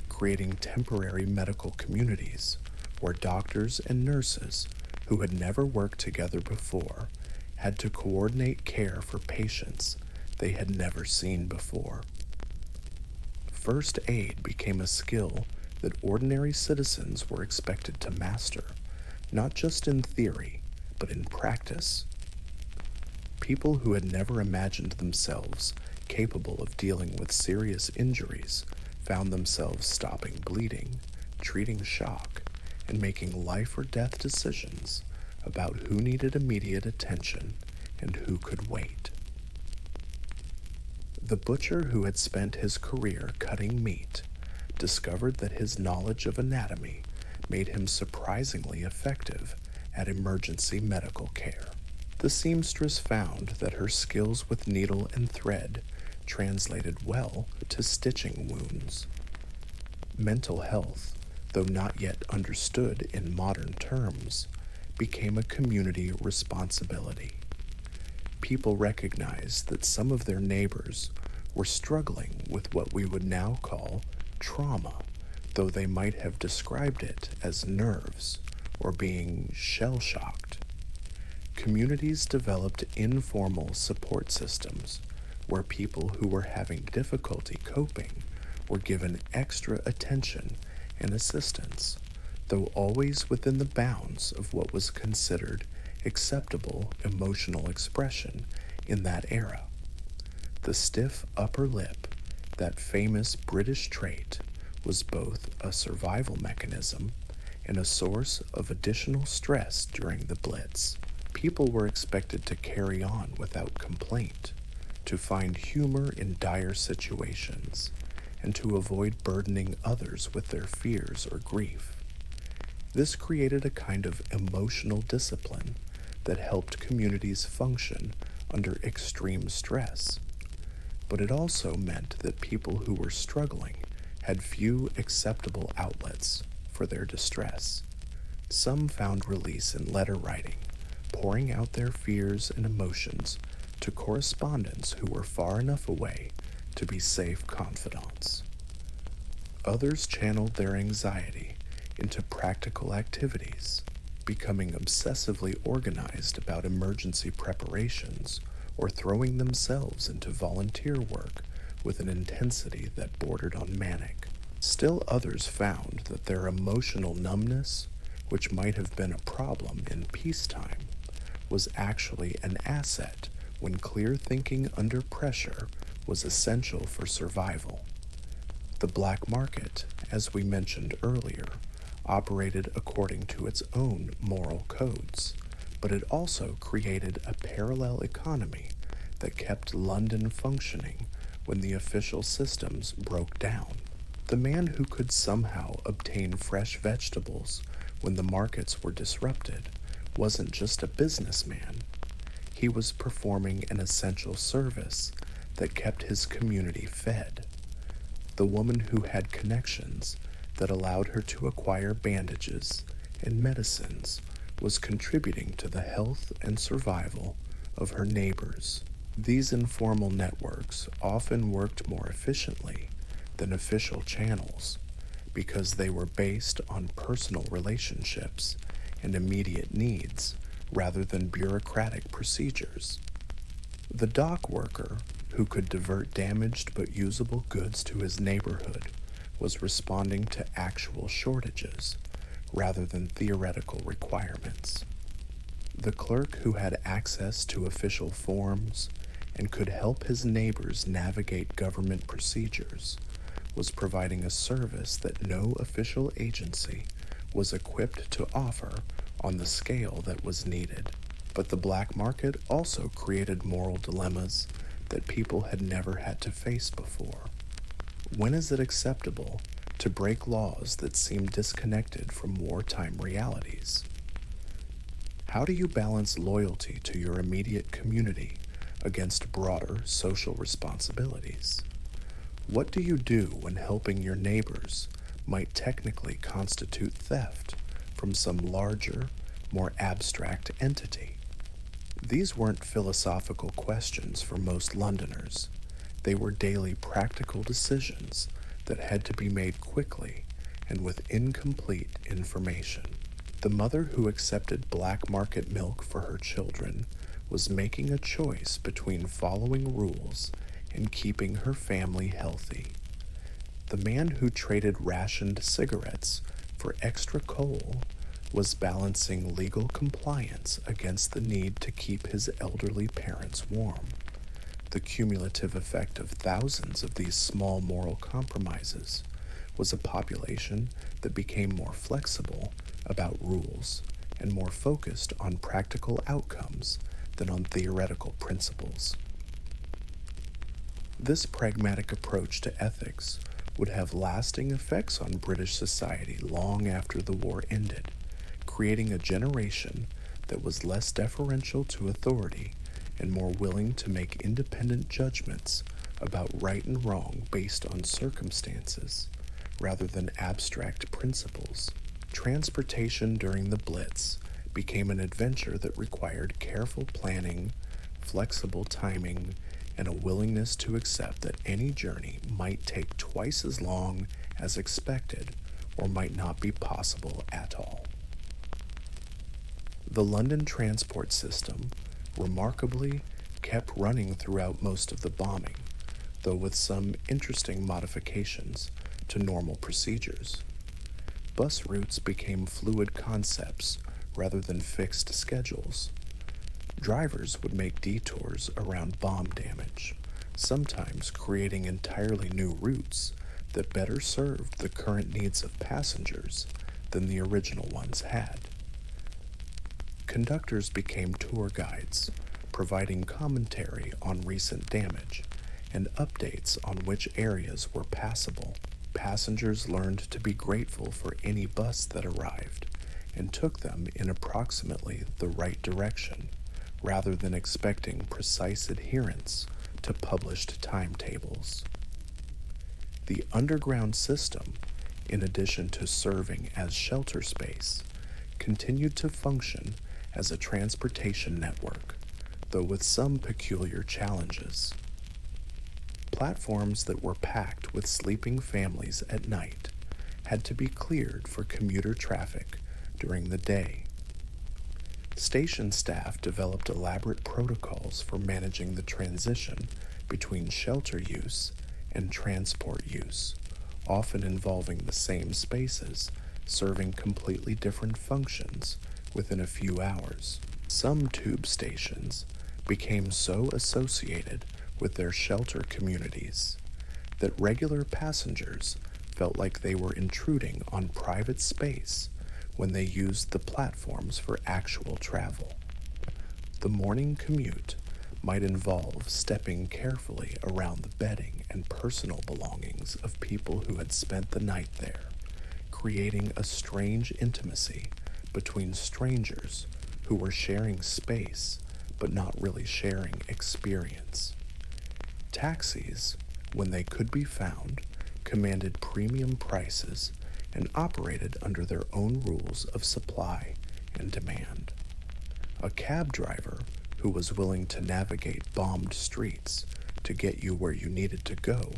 creating temporary medical communities where doctors and nurses who had never worked together before had to coordinate care for patients they had never seen before. First aid became a skill that ordinary citizens were expected to master, not just in theory, but in practice. People who had never imagined themselves capable of dealing with serious injuries found themselves stopping bleeding, treating shock, and making life or death decisions about who needed immediate attention and who could wait. The butcher who had spent his career cutting meat discovered that his knowledge of anatomy made him surprisingly effective at emergency medical care. The seamstress found that her skills with needle and thread translated well to stitching wounds. Mental health, though not yet understood in modern terms, became a community responsibility. People recognized that some of their neighbors were struggling with what we would now call trauma, though they might have described it as nerves or being shell-shocked. Communities developed informal support systems where people who were having difficulty coping were given extra attention and assistance, though always within the bounds of what was considered acceptable emotional expression in that era. The stiff upper lip, that famous British trait, was both a survival mechanism and a source of additional stress during the Blitz. People were expected to carry on without complaint, to find humor in dire situations, and to avoid burdening others with their fears or grief. This created a kind of emotional discipline that helped communities function under extreme stress. But it also meant that people who were struggling had few acceptable outlets for their distress. Some found release in letter writing, pouring out their fears and emotions to correspondents who were far enough away to be safe confidants. Others channeled their anxiety into practical activities, becoming obsessively organized about emergency preparations or throwing themselves into volunteer work with an intensity that bordered on manic. Still others found that their emotional numbness, which might have been a problem in peacetime, was actually an asset when clear thinking under pressure was essential for survival. The black market, as we mentioned earlier, operated according to its own moral codes, but it also created a parallel economy that kept London functioning when the official systems broke down. The man who could somehow obtain fresh vegetables when the markets were disrupted wasn't just a businessman. He was performing an essential service that kept his community fed. The woman who had connections that allowed her to acquire bandages and medicines was contributing to the health and survival of her neighbors. These informal networks often worked more efficiently than official channels because they were based on personal relationships and immediate needs rather than bureaucratic procedures. The dock worker, who could divert damaged but usable goods to his neighborhood, was responding to actual shortages rather than theoretical requirements. The clerk who had access to official forms and could help his neighbors navigate government procedures was providing a service that no official agency was equipped to offer on the scale that was needed. But the black market also created moral dilemmas that people had never had to face before. When is it acceptable to break laws that seem disconnected from wartime realities? How do you balance loyalty to your immediate community against broader social responsibilities? What do you do when helping your neighbors might technically constitute theft from some larger, more abstract entity? These weren't philosophical questions for most Londoners. They were daily practical decisions that had to be made quickly and with incomplete information. The mother who accepted black market milk for her children was making a choice between following rules and keeping her family healthy. The man who traded rationed cigarettes for extra coal was balancing legal compliance against the need to keep his elderly parents warm. The cumulative effect of thousands of these small moral compromises was a population that became more flexible about rules and more focused on practical outcomes than on theoretical principles. This pragmatic approach to ethics would have lasting effects on British society long after the war ended, creating a generation that was less deferential to authority and more willing to make independent judgments about right and wrong based on circumstances rather than abstract principles. Transportation during the Blitz became an adventure that required careful planning, flexible timing, and a willingness to accept that any journey might take twice as long as expected or might not be possible at all. The London transport system remarkably kept running throughout most of the bombing, though with some interesting modifications to normal procedures. Bus routes became fluid concepts rather than fixed schedules. Drivers would make detours around bomb damage, sometimes creating entirely new routes that better served the current needs of passengers than the original ones had. Conductors became tour guides, providing commentary on recent damage and updates on which areas were passable. Passengers learned to be grateful for any bus that arrived and took them in approximately the right direction, rather than expecting precise adherence to published timetables. The underground system, in addition to serving as shelter space, continued to function as a transportation network, though with some peculiar challenges. Platforms that were packed with sleeping families at night had to be cleared for commuter traffic during the day. Station staff developed elaborate protocols for managing the transition between shelter use and transport use, often involving the same spaces, serving completely different functions within a few hours. Some tube stations became so associated with their shelter communities that regular passengers felt like they were intruding on private space when they used the platforms for actual travel. The morning commute might involve stepping carefully around the bedding and personal belongings of people who had spent the night there, creating a strange intimacy between strangers who were sharing space but not really sharing experience. Taxis, when they could be found, commanded premium prices and operated under their own rules of supply and demand. A cab driver who was willing to navigate bombed streets to get you where you needed to go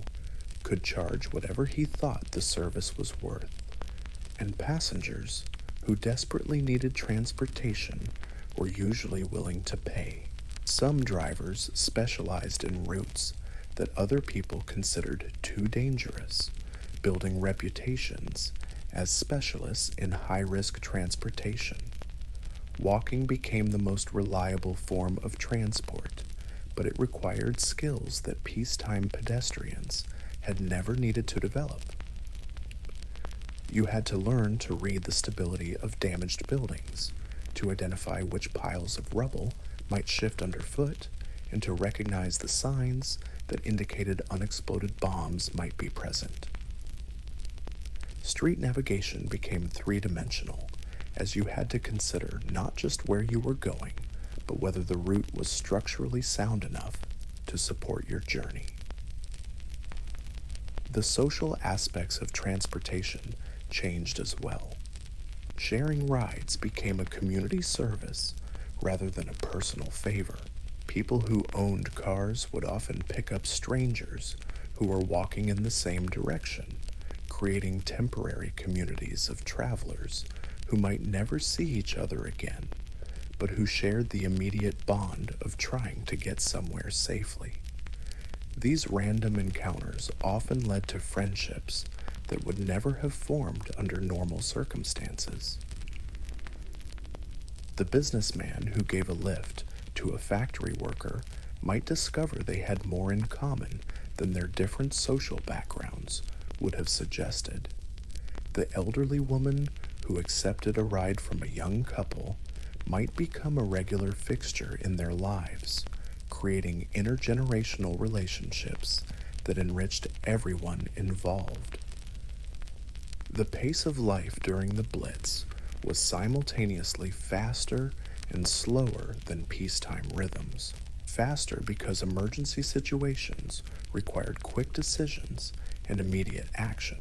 could charge whatever he thought the service was worth, and passengers who desperately needed transportation were usually willing to pay. Some drivers specialized in routes that other people considered too dangerous, building reputations as specialists in high-risk transportation. Walking became the most reliable form of transport, but it required skills that peacetime pedestrians had never needed to develop. You had to learn to read the stability of damaged buildings, to identify which piles of rubble might shift underfoot, and to recognize the signs that indicated unexploded bombs might be present. Street navigation became three-dimensional, as you had to consider not just where you were going, but whether the route was structurally sound enough to support your journey. The social aspects of transportation changed as well. Sharing rides became a community service rather than a personal favor. People who owned cars would often pick up strangers who were walking in the same direction, creating temporary communities of travelers who might never see each other again, but who shared the immediate bond of trying to get somewhere safely. These random encounters often led to friendships that would never have formed under normal circumstances. The businessman who gave a lift to a factory worker might discover they had more in common than their different social backgrounds would have suggested. The elderly woman who accepted a ride from a young couple might become a regular fixture in their lives, creating intergenerational relationships that enriched everyone involved. The pace of life during the Blitz was simultaneously faster and slower than peacetime rhythms. Faster because emergency situations required quick decisions and immediate action.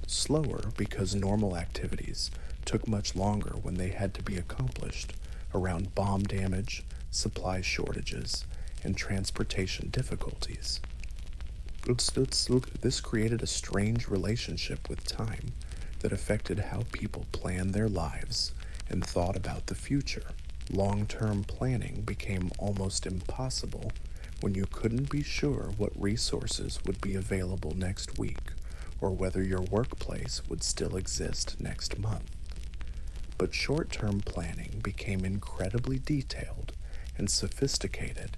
Slower because normal activities took much longer when they had to be accomplished around bomb damage, supply shortages, and transportation difficulties. This created a strange relationship with time that affected how people planned their lives and thought about the future. Long-term planning became almost impossible when you couldn't be sure what resources would be available next week or whether your workplace would still exist next month. But short-term planning became incredibly detailed and sophisticated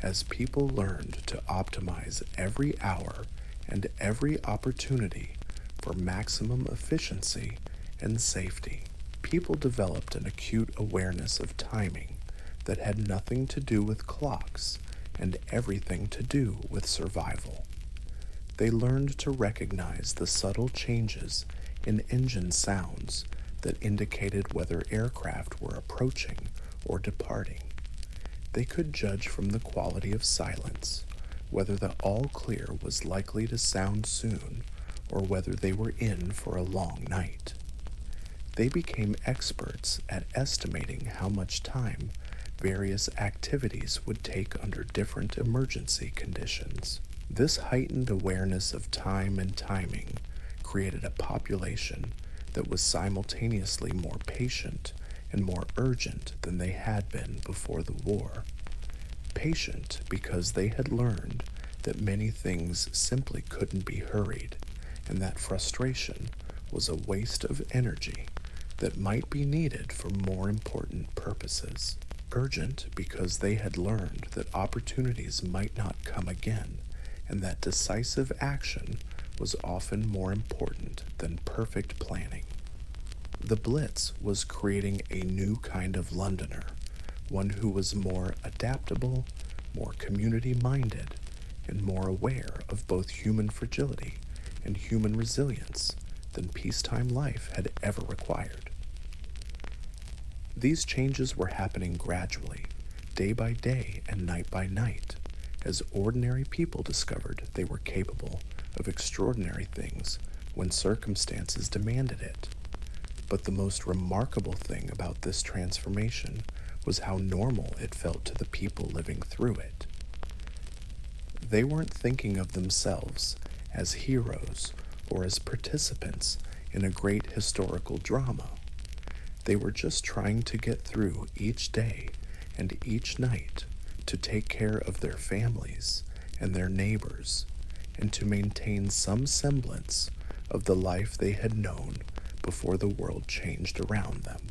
as people learned to optimize every hour and every opportunity for maximum efficiency and safety. People developed an acute awareness of timing that had nothing to do with clocks and everything to do with survival. They learned to recognize the subtle changes in engine sounds that indicated whether aircraft were approaching or departing. They could judge from the quality of silence whether the all clear was likely to sound soon or whether they were in for a long night. They became experts at estimating how much time various activities would take under different emergency conditions. This heightened awareness of time and timing created a population that was simultaneously more patient and more urgent than they had been before the war. Patient because they had learned that many things simply couldn't be hurried, and that frustration was a waste of energy that might be needed for more important purposes. Urgent because they had learned that opportunities might not come again, and that decisive action was often more important than perfect planning. The Blitz was creating a new kind of Londoner, one who was more adaptable, more community-minded, and more aware of both human fragility and human resilience than peacetime life had ever required. These changes were happening gradually, day by day and night by night, as ordinary people discovered they were capable of extraordinary things when circumstances demanded it. But the most remarkable thing about this transformation was how normal it felt to the people living through it. They weren't thinking of themselves as heroes or as participants in a great historical drama. They were just trying to get through each day and each night to take care of their families and their neighbors and to maintain some semblance of the life they had known before the world changed around them.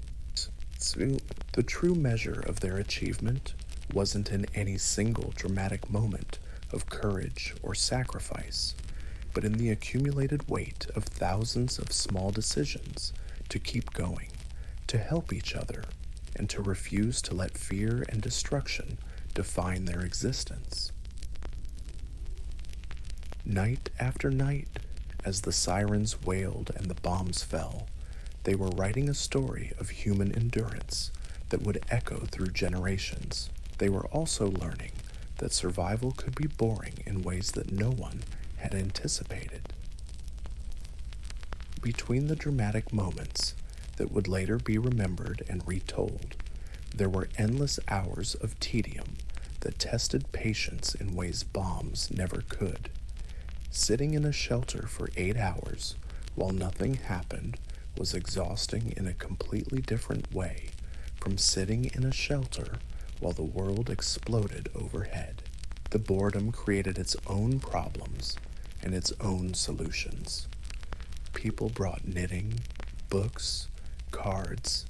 So, the true measure of their achievement wasn't in any single dramatic moment of courage or sacrifice, but in the accumulated weight of thousands of small decisions to keep going, to help each other, and to refuse to let fear and destruction define their existence. Night after night, as the sirens wailed and the bombs fell, they were writing a story of human endurance that would echo through generations. They were also learning that survival could be boring in ways that no one had anticipated. Between the dramatic moments that would later be remembered and retold, there were endless hours of tedium that tested patience in ways bombs never could. Sitting in a shelter for 8 hours while nothing happened was exhausting in a completely different way from sitting in a shelter while the world exploded overhead. The boredom created its own problems and its own solutions. People brought knitting, books, cards,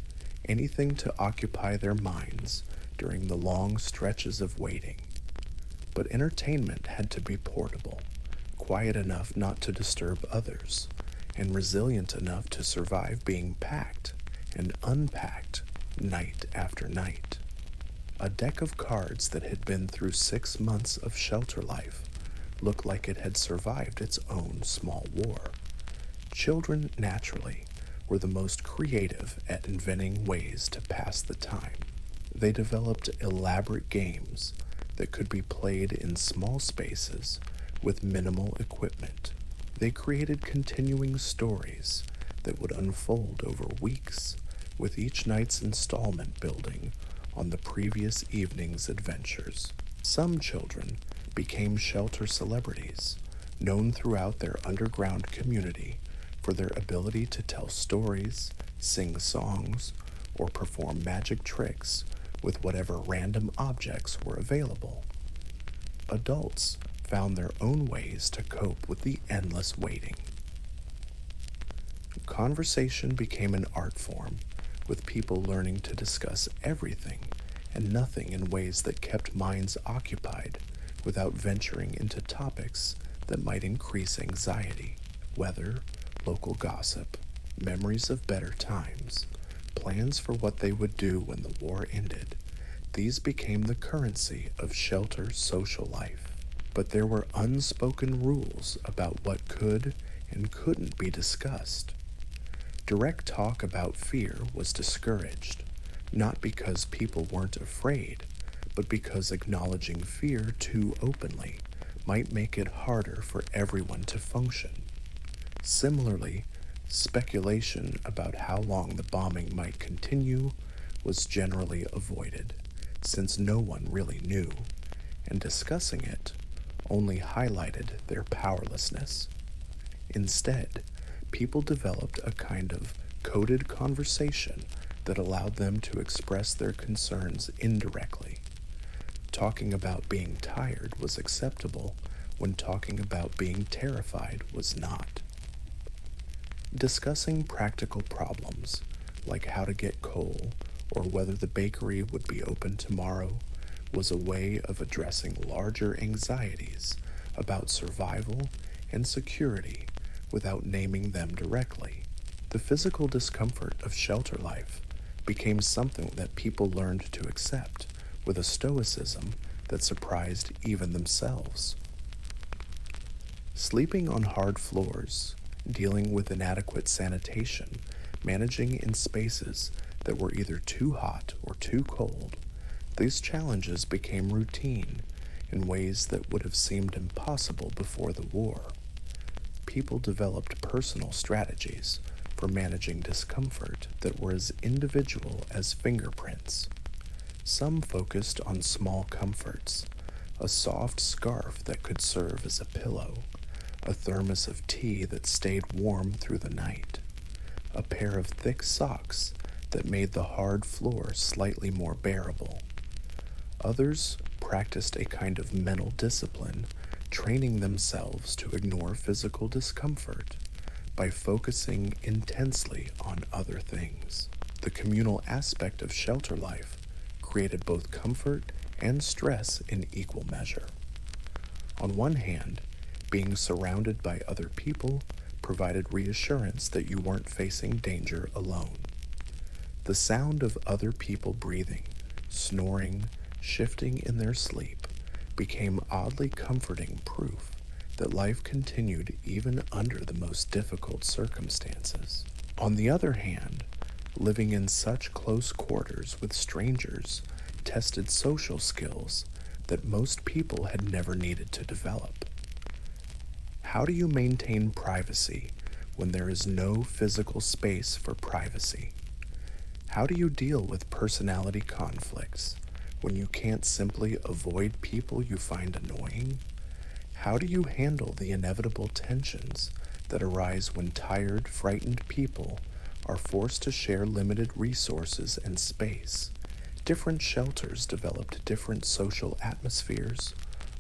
anything to occupy their minds during the long stretches of waiting. But entertainment had to be portable, quiet enough not to disturb others, and resilient enough to survive being packed and unpacked night after night. A deck of cards that had been through 6 months of shelter life looked like it had survived its own small war. Children, naturally, were the most creative at inventing ways to pass the time. They developed elaborate games that could be played in small spaces with minimal equipment. They created continuing stories that would unfold over weeks, with each night's installment building on the previous evening's adventures. Some children became shelter celebrities, known throughout their underground community for their ability to tell stories, sing songs, or perform magic tricks with whatever random objects were available. Adults found their own ways to cope with the endless waiting. Conversation became an art form, with people learning to discuss everything and nothing in ways that kept minds occupied without venturing into topics that might increase anxiety. Weather, local gossip, memories of better times, plans for what they would do when the war ended. These became the currency of shelter social life. But there were unspoken rules about what could and couldn't be discussed. Direct talk about fear was discouraged, not because people weren't afraid, but because acknowledging fear too openly might make it harder for everyone to function. Similarly, speculation about how long the bombing might continue was generally avoided, since no one really knew, and discussing it only highlighted their powerlessness. Instead, people developed a kind of coded conversation that allowed them to express their concerns indirectly. Talking about being tired was acceptable when talking about being terrified was not. Discussing practical problems, like how to get coal or whether the bakery would be open tomorrow, was a way of addressing larger anxieties about survival and security without naming them directly. The physical discomfort of shelter life became something that people learned to accept with a stoicism that surprised even themselves. Sleeping on hard floors, dealing with inadequate sanitation, managing in spaces that were either too hot or too cold, these challenges became routine in ways that would have seemed impossible before the war. People developed personal strategies for managing discomfort that were as individual as fingerprints. Some focused on small comforts, a soft scarf that could serve as a pillow, a thermos of tea that stayed warm through the night, a pair of thick socks that made the hard floor slightly more bearable. Others practiced a kind of mental discipline, training themselves to ignore physical discomfort by focusing intensely on other things. The communal aspect of shelter life created both comfort and stress in equal measure. On one hand, being surrounded by other people provided reassurance that you weren't facing danger alone. The sound of other people breathing, snoring, shifting in their sleep became oddly comforting proof that life continued even under the most difficult circumstances. On the other hand, living in such close quarters with strangers tested social skills that most people had never needed to develop. How do you maintain privacy when there is no physical space for privacy? How do you deal with personality conflicts when you can't simply avoid people you find annoying? How do you handle the inevitable tensions that arise when tired, frightened people are forced to share limited resources and space? Different shelters developed different social atmospheres,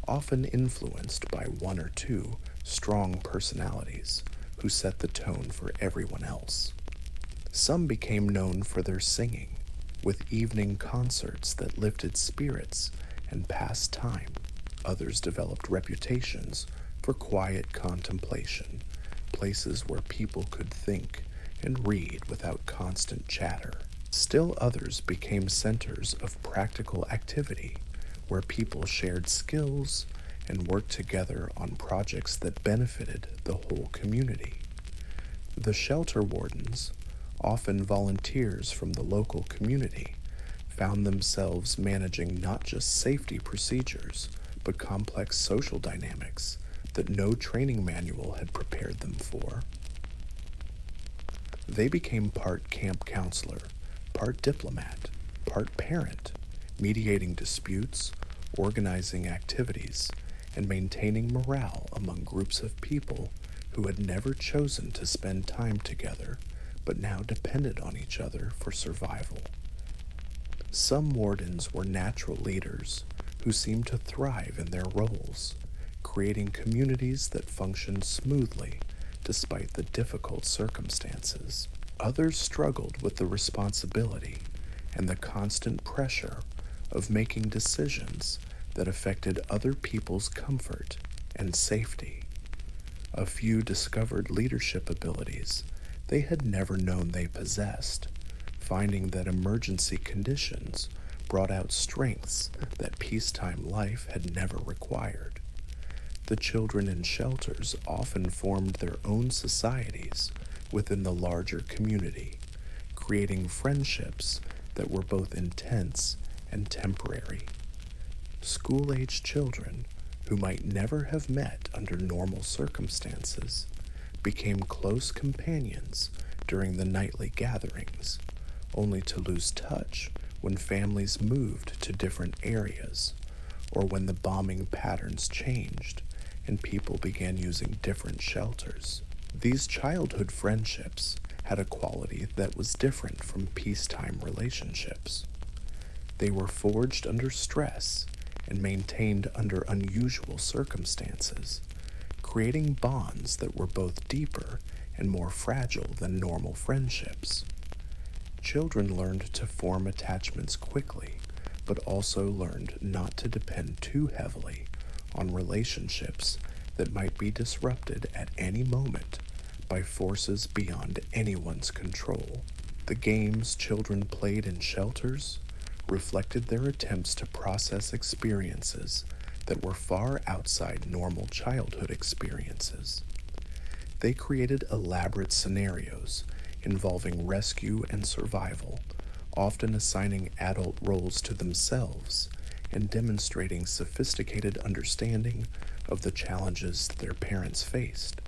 often influenced by one or two strong personalities who set the tone for everyone else. Some became known for their singing, with evening concerts that lifted spirits and passed time. Others developed reputations for quiet contemplation, places where people could think and read without constant chatter. Still others became centers of practical activity, where people shared skills and worked together on projects that benefited the whole community. The shelter wardens, often volunteers from the local community, found themselves managing not just safety procedures, but complex social dynamics that no training manual had prepared them for. They became part camp counselor, part diplomat, part parent, mediating disputes, organizing activities, and maintaining morale among groups of people who had never chosen to spend time together, but now depended on each other for survival. Some wardens were natural leaders who seemed to thrive in their roles, creating communities that functioned smoothly despite the difficult circumstances. Others struggled with the responsibility and the constant pressure of making decisions that affected other people's comfort and safety. A few discovered leadership abilities they had never known they possessed, finding that emergency conditions brought out strengths that peacetime life had never required. The children in shelters often formed their own societies within the larger community, creating friendships that were both intense and temporary. School-aged children, who might never have met under normal circumstances, became close companions during the nightly gatherings, only to lose touch when families moved to different areas, or when the bombing patterns changed and people began using different shelters. These childhood friendships had a quality that was different from peacetime relationships. They were forged under stress and maintained under unusual circumstances, creating bonds that were both deeper and more fragile than normal friendships. Children learned to form attachments quickly, but also learned not to depend too heavily on relationships that might be disrupted at any moment by forces beyond anyone's control. The games children played in shelters reflected their attempts to process experiences that were far outside normal childhood experiences. They created elaborate scenarios involving rescue and survival, often assigning adult roles to themselves and demonstrating sophisticated understanding of the challenges their parents faced.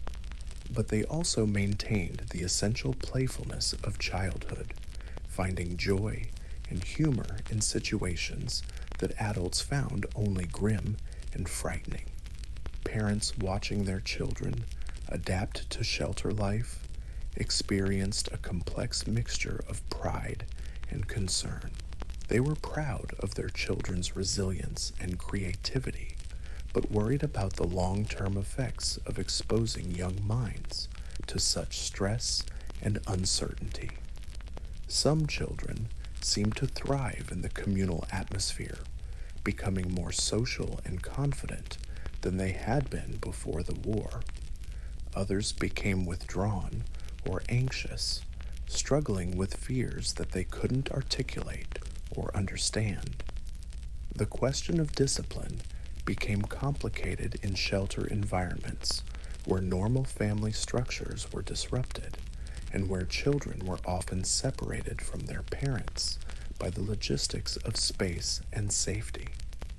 But they also maintained the essential playfulness of childhood, finding joy and humor in situations that adults found only grim and frightening. Parents watching their children adapt to shelter life experienced a complex mixture of pride and concern. They were proud of their children's resilience and creativity, but worried about the long-term effects of exposing young minds to such stress and uncertainty. Some children seemed to thrive in the communal atmosphere, becoming more social and confident than they had been before the war. Others became withdrawn or anxious, struggling with fears that they couldn't articulate or understand. The question of discipline became complicated in shelter environments where normal family structures were disrupted and where children were often separated from their parents by the logistics of space and safety.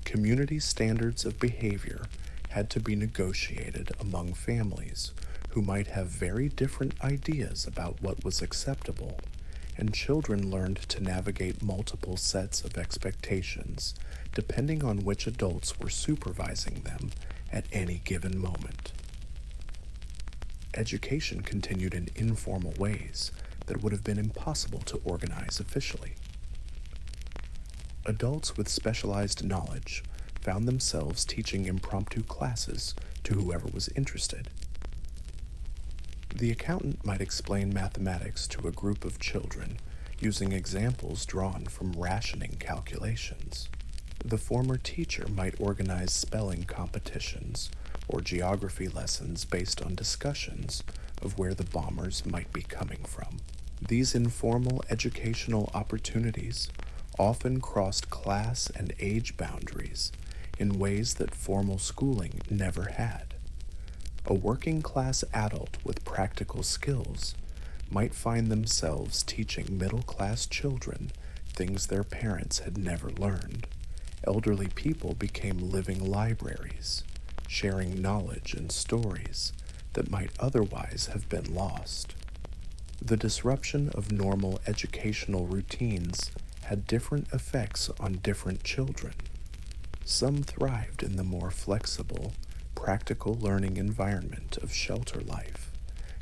Community standards of behavior had to be negotiated among families who might have very different ideas about what was acceptable, and children learned to navigate multiple sets of expectations depending on which adults were supervising them at any given moment. Education continued in informal ways that would have been impossible to organize officially. Adults with specialized knowledge found themselves teaching impromptu classes to whoever was interested. The accountant might explain mathematics to a group of children using examples drawn from rationing calculations. The former teacher might organize spelling competitions or geography lessons based on discussions of where the bombers might be coming from. These informal educational opportunities often crossed class and age boundaries in ways that formal schooling never had. A working-class adult with practical skills might find themselves teaching middle-class children things their parents had never learned. Elderly people became living libraries, sharing knowledge and stories that might otherwise have been lost. The disruption of normal educational routines had different effects on different children. Some thrived in the more flexible, practical learning environment of shelter life,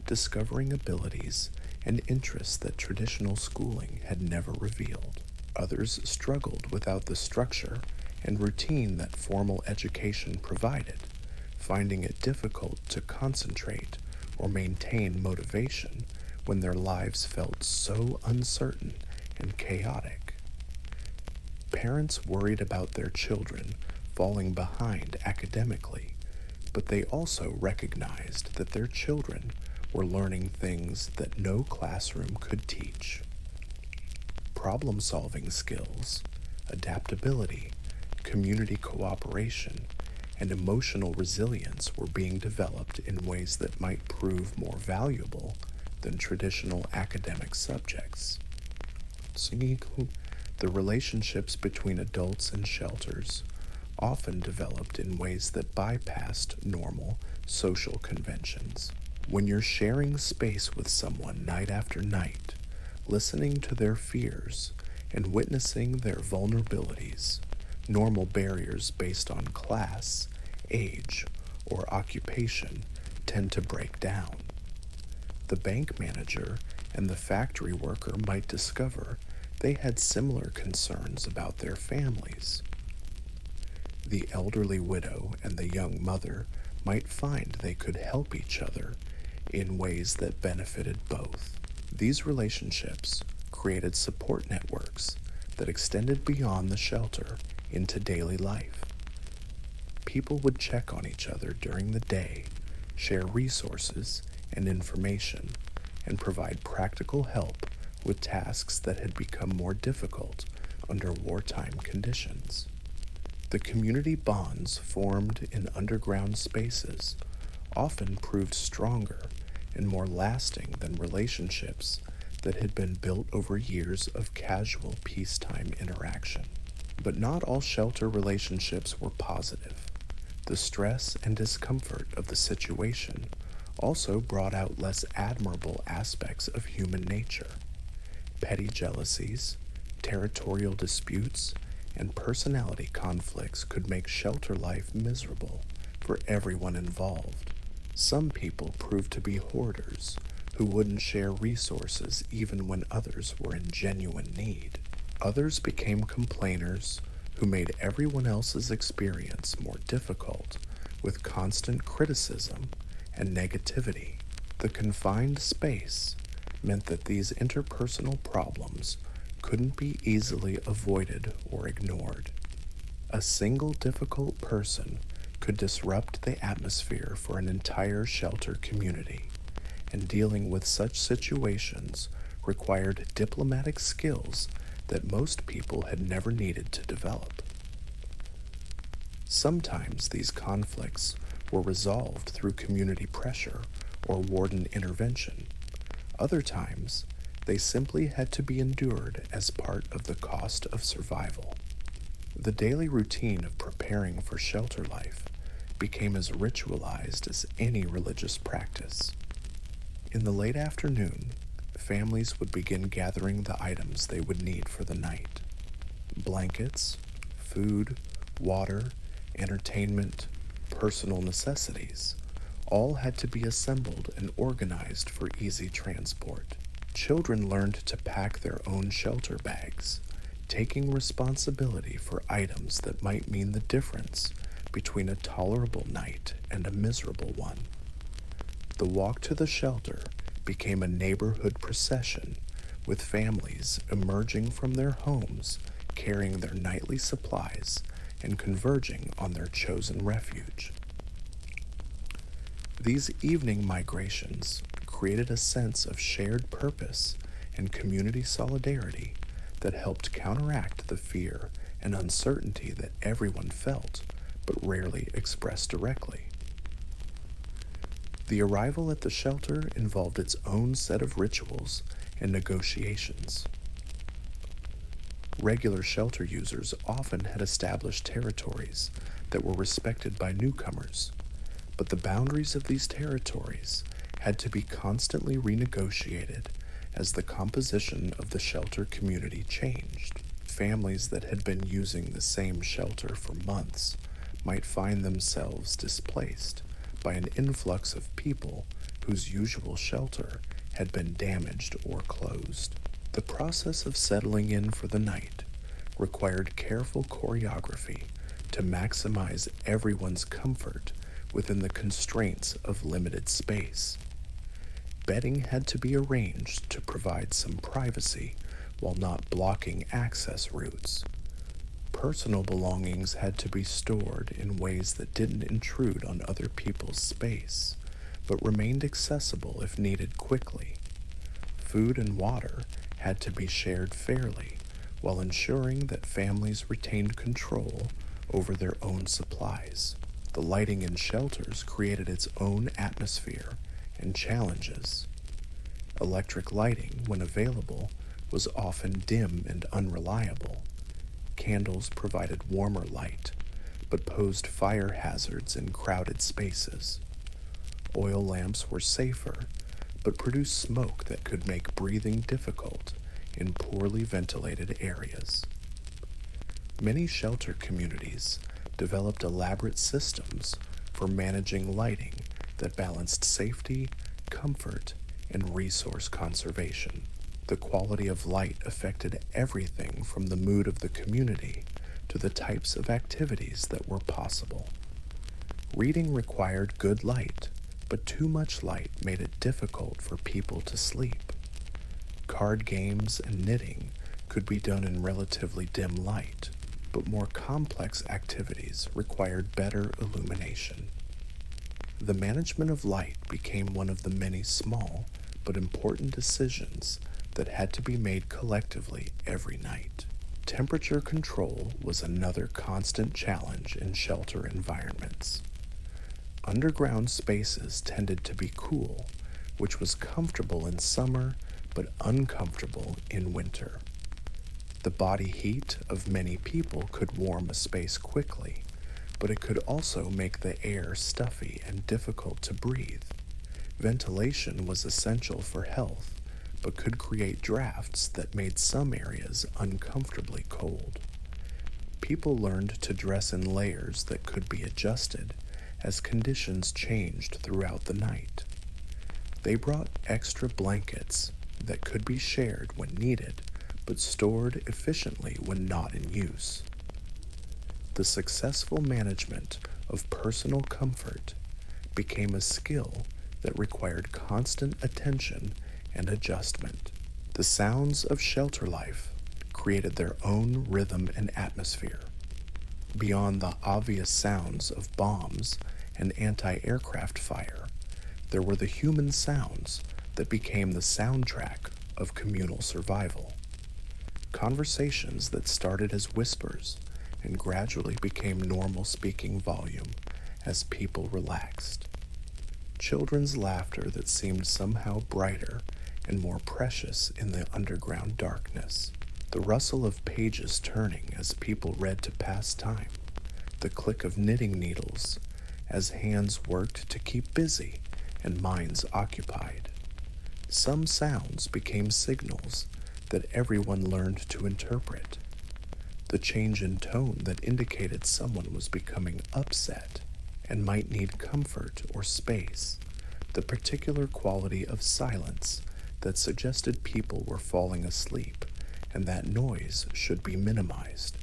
discovering abilities and interests that traditional schooling had never revealed. Others struggled without the structure and routine that formal education provided, finding it difficult to concentrate or maintain motivation when their lives felt so uncertain and chaotic. Parents worried about their children falling behind academically, but they also recognized that their children were learning things that no classroom could teach. Problem-solving skills, adaptability, community cooperation, and emotional resilience were being developed in ways that might prove more valuable than traditional academic subjects. The relationships between adults and shelters often developed in ways that bypassed normal social conventions. When you're sharing space with someone night after night, listening to their fears and witnessing their vulnerabilities, normal barriers based on class, age, or occupation tend to break down. The bank manager and the factory worker might discover they had similar concerns about their families. The elderly widow and the young mother might find they could help each other in ways that benefited both. These relationships created support networks that extended beyond the shelter into daily life. People would check on each other during the day, share resources and information, and provide practical help with tasks that had become more difficult under wartime conditions. The community bonds formed in underground spaces often proved stronger and more lasting than relationships that had been built over years of casual peacetime interaction. But not all shelter relationships were positive. The stress and discomfort of the situation also brought out less admirable aspects of human nature. Petty jealousies, territorial disputes, and personality conflicts could make shelter life miserable for everyone involved. Some people proved to be hoarders who wouldn't share resources even when others were in genuine need. Others became complainers who made everyone else's experience more difficult with constant criticism and negativity. The confined space meant that these interpersonal problems couldn't be easily avoided or ignored. A single difficult person could disrupt the atmosphere for an entire shelter community, and dealing with such situations required diplomatic skills that most people had never needed to develop. Sometimes these conflicts were resolved through community pressure or warden intervention. Other times, they simply had to be endured as part of the cost of survival. The daily routine of preparing for shelter life became as ritualized as any religious practice. In the late afternoon, families would begin gathering the items they would need for the night. Blankets, food, water, entertainment, personal necessities, all had to be assembled and organized for easy transport. Children learned to pack their own shelter bags, taking responsibility for items that might mean the difference between a tolerable night and a miserable one. The walk to the shelter became a neighborhood procession, with families emerging from their homes carrying their nightly supplies and converging on their chosen refuge. These evening migrations created a sense of shared purpose and community solidarity that helped counteract the fear and uncertainty that everyone felt but rarely expressed directly. The arrival at the shelter involved its own set of rituals and negotiations. Regular shelter users often had established territories that were respected by newcomers, but the boundaries of these territories had to be constantly renegotiated as the composition of the shelter community changed. Families that had been using the same shelter for months might find themselves displaced by an influx of people whose usual shelter had been damaged or closed. The process of settling in for the night required careful choreography to maximize everyone's comfort within the constraints of limited space. Bedding had to be arranged to provide some privacy while not blocking access routes. Personal belongings had to be stored in ways that didn't intrude on other people's space, but remained accessible if needed quickly. Food and water had to be shared fairly, while ensuring that families retained control over their own supplies. The lighting in shelters created its own atmosphere and challenges. Electric lighting, when available, was often dim and unreliable. Candles provided warmer light, but posed fire hazards in crowded spaces. Oil lamps were safer, but produced smoke that could make breathing difficult in poorly ventilated areas. Many shelter communities developed elaborate systems for managing lighting that balanced safety, comfort, and resource conservation. The quality of light affected everything from the mood of the community to the types of activities that were possible. Reading required good light, but too much light made it difficult for people to sleep. Card games and knitting could be done in relatively dim light, but more complex activities required better illumination. The management of light became one of the many small but important decisions that had to be made collectively every night. Temperature control was another constant challenge in shelter environments. Underground spaces tended to be cool, which was comfortable in summer but uncomfortable in winter. The body heat of many people could warm a space quickly, but it could also make the air stuffy and difficult to breathe. Ventilation was essential for health, but could create drafts that made some areas uncomfortably cold. People learned to dress in layers that could be adjusted as conditions changed throughout the night. They brought extra blankets that could be shared when needed, but stored efficiently when not in use. The successful management of personal comfort became a skill that required constant attention and adjustment. The sounds of shelter life created their own rhythm and atmosphere. Beyond the obvious sounds of bombs and anti-aircraft fire, there were the human sounds that became the soundtrack of communal survival. Conversations that started as whispers and gradually became normal speaking volume as people relaxed. Children's laughter that seemed somehow brighter and more precious in the underground darkness. The rustle of pages turning as people read to pass time. The click of knitting needles as hands worked to keep busy and minds occupied. Some sounds became signals that everyone learned to interpret. The change in tone that indicated someone was becoming upset and might need comfort or space. The particular quality of silence that suggested people were falling asleep and that noise should be minimized.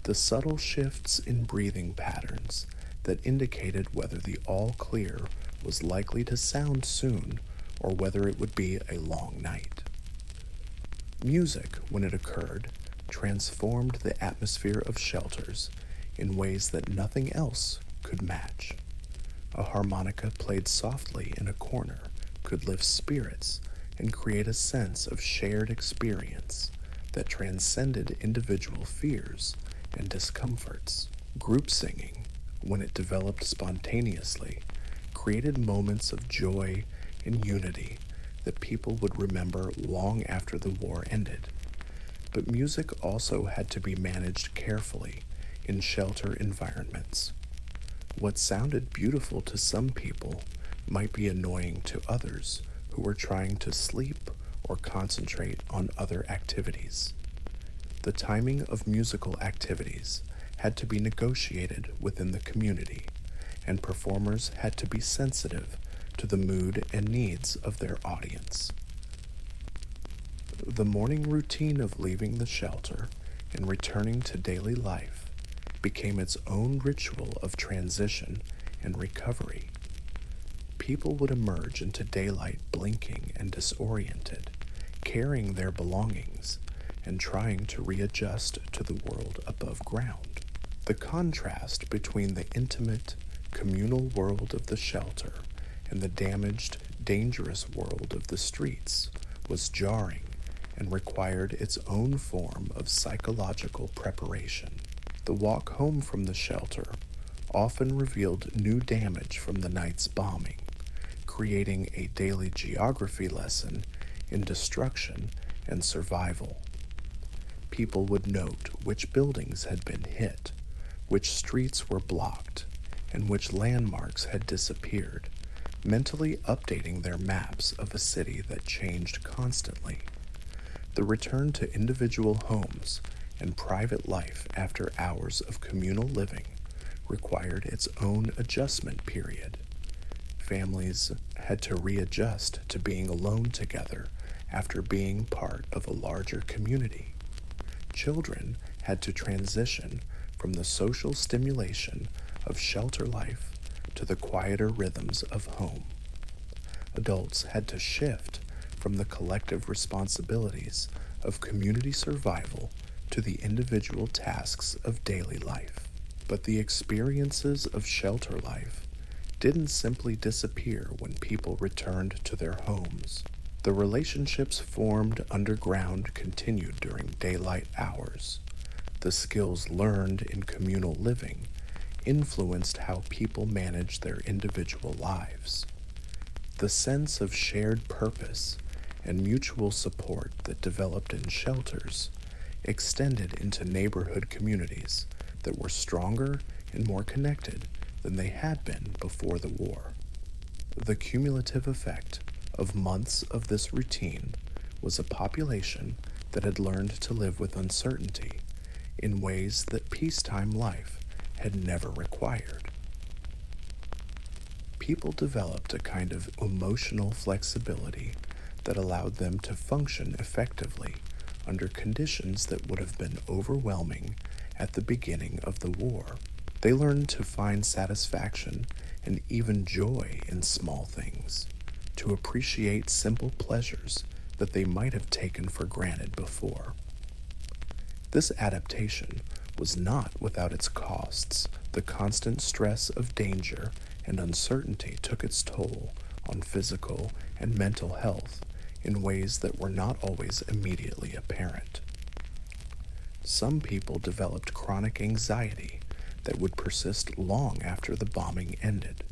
The subtle shifts in breathing patterns that indicated whether the all clear was likely to sound soon or whether it would be a long night. Music, when it occurred, transformed the atmosphere of shelters in ways that nothing else could match. A harmonica played softly in a corner could lift spirits and create a sense of shared experience that transcended individual fears and discomforts. Group singing, when it developed spontaneously, created moments of joy and unity that people would remember long after the war ended. But music also had to be managed carefully in shelter environments. What sounded beautiful to some people might be annoying to others who were trying to sleep or concentrate on other activities. The timing of musical activities had to be negotiated within the community, and performers had to be sensitive to the mood and needs of their audience. The morning routine of leaving the shelter and returning to daily life became its own ritual of transition and recovery. People would emerge into daylight blinking and disoriented, carrying their belongings and trying to readjust to the world above ground. The contrast between the intimate, communal world of the shelter and the damaged, dangerous world of the streets was jarring and required its own form of psychological preparation. The walk home from the shelter often revealed new damage from the night's bombing, creating a daily geography lesson in destruction and survival. People would note which buildings had been hit, which streets were blocked, and which landmarks had disappeared, mentally updating their maps of a city that changed constantly. The return to individual homes and private life after hours of communal living required its own adjustment period. Families had to readjust to being alone together after being part of a larger community. Children had to transition from the social stimulation of shelter life to the quieter rhythms of home. Adults had to shift from the collective responsibilities of community survival to the individual tasks of daily life. But the experiences of shelter life didn't simply disappear when people returned to their homes. The relationships formed underground continued during daylight hours. The skills learned in communal living influenced how people managed their individual lives. The sense of shared purpose and mutual support that developed in shelters extended into neighborhood communities that were stronger and more connected than they had been before the war. The cumulative effect of months of this routine was a population that had learned to live with uncertainty in ways that peacetime life had never required. People developed a kind of emotional flexibility that allowed them to function effectively under conditions that would have been overwhelming at the beginning of the war. They learned to find satisfaction and even joy in small things, to appreciate simple pleasures that they might have taken for granted before. This adaptation was not without its costs. The constant stress of danger and uncertainty took its toll on physical and mental health in ways that were not always immediately apparent. Some people developed chronic anxiety that would persist long after the bombing ended.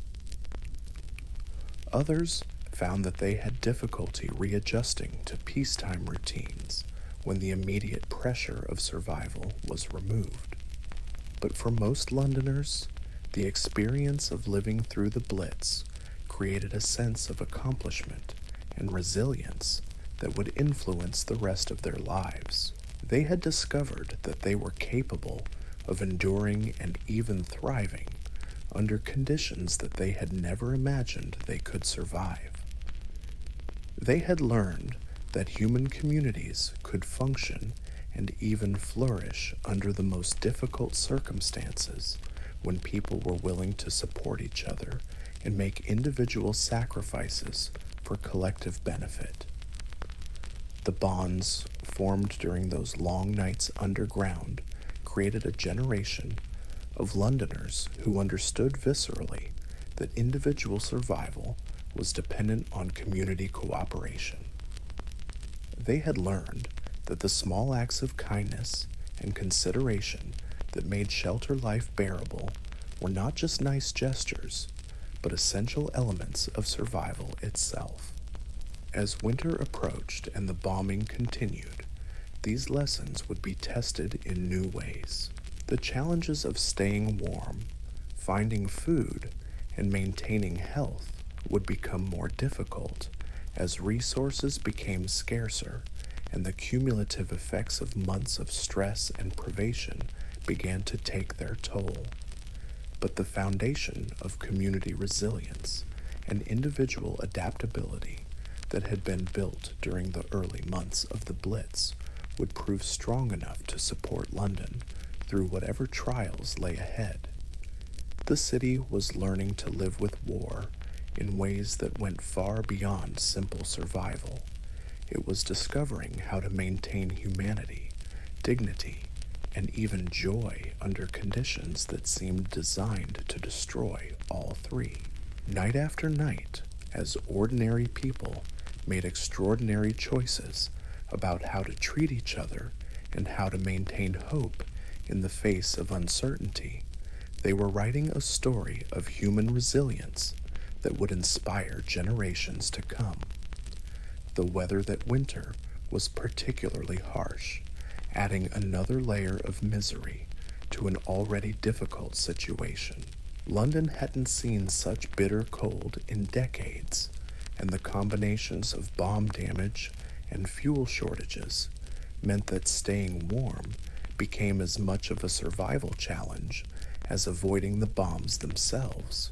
Others found that they had difficulty readjusting to peacetime routines when the immediate pressure of survival was removed. But for most Londoners, the experience of living through the Blitz created a sense of accomplishment and resilience that would influence the rest of their lives. They had discovered that they were capable of enduring and even thriving under conditions that they had never imagined they could survive. They had learned that human communities could function and even flourish under the most difficult circumstances when people were willing to support each other and make individual sacrifices for collective benefit. The bonds formed during those long nights underground created a generation of Londoners who understood viscerally that individual survival was dependent on community cooperation. They had learned that the small acts of kindness and consideration that made shelter life bearable were not just nice gestures, but essential elements of survival itself. As winter approached and the bombing continued, these lessons would be tested in new ways. The challenges of staying warm, finding food, and maintaining health would become more difficult as resources became scarcer and the cumulative effects of months of stress and privation began to take their toll. But the foundation of community resilience and individual adaptability that had been built during the early months of the Blitz would prove strong enough to support London through whatever trials lay ahead. The city was learning to live with war in ways that went far beyond simple survival. It was discovering how to maintain humanity, dignity, and even joy under conditions that seemed designed to destroy all three. Night after night, as ordinary people made extraordinary choices about how to treat each other and how to maintain hope in the face of uncertainty, they were writing a story of human resilience that would inspire generations to come. The weather that winter was particularly harsh, adding another layer of misery to an already difficult situation. London hadn't seen such bitter cold in decades, and the combinations of bomb damage and fuel shortages meant that staying warm became as much of a survival challenge as avoiding the bombs themselves.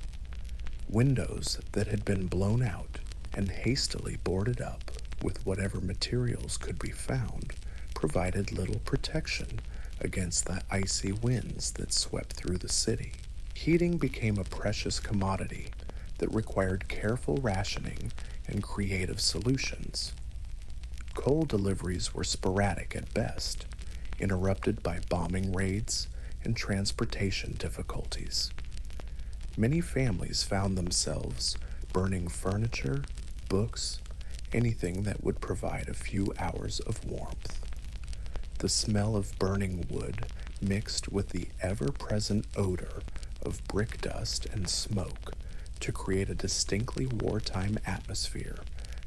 Windows that had been blown out and hastily boarded up with whatever materials could be found provided little protection against the icy winds that swept through the city. Heating became a precious commodity that required careful rationing and creative solutions. Coal deliveries were sporadic at best, interrupted by bombing raids and transportation difficulties. Many families found themselves burning furniture, books, anything that would provide a few hours of warmth. The smell of burning wood mixed with the ever-present odor of brick dust and smoke to create a distinctly wartime atmosphere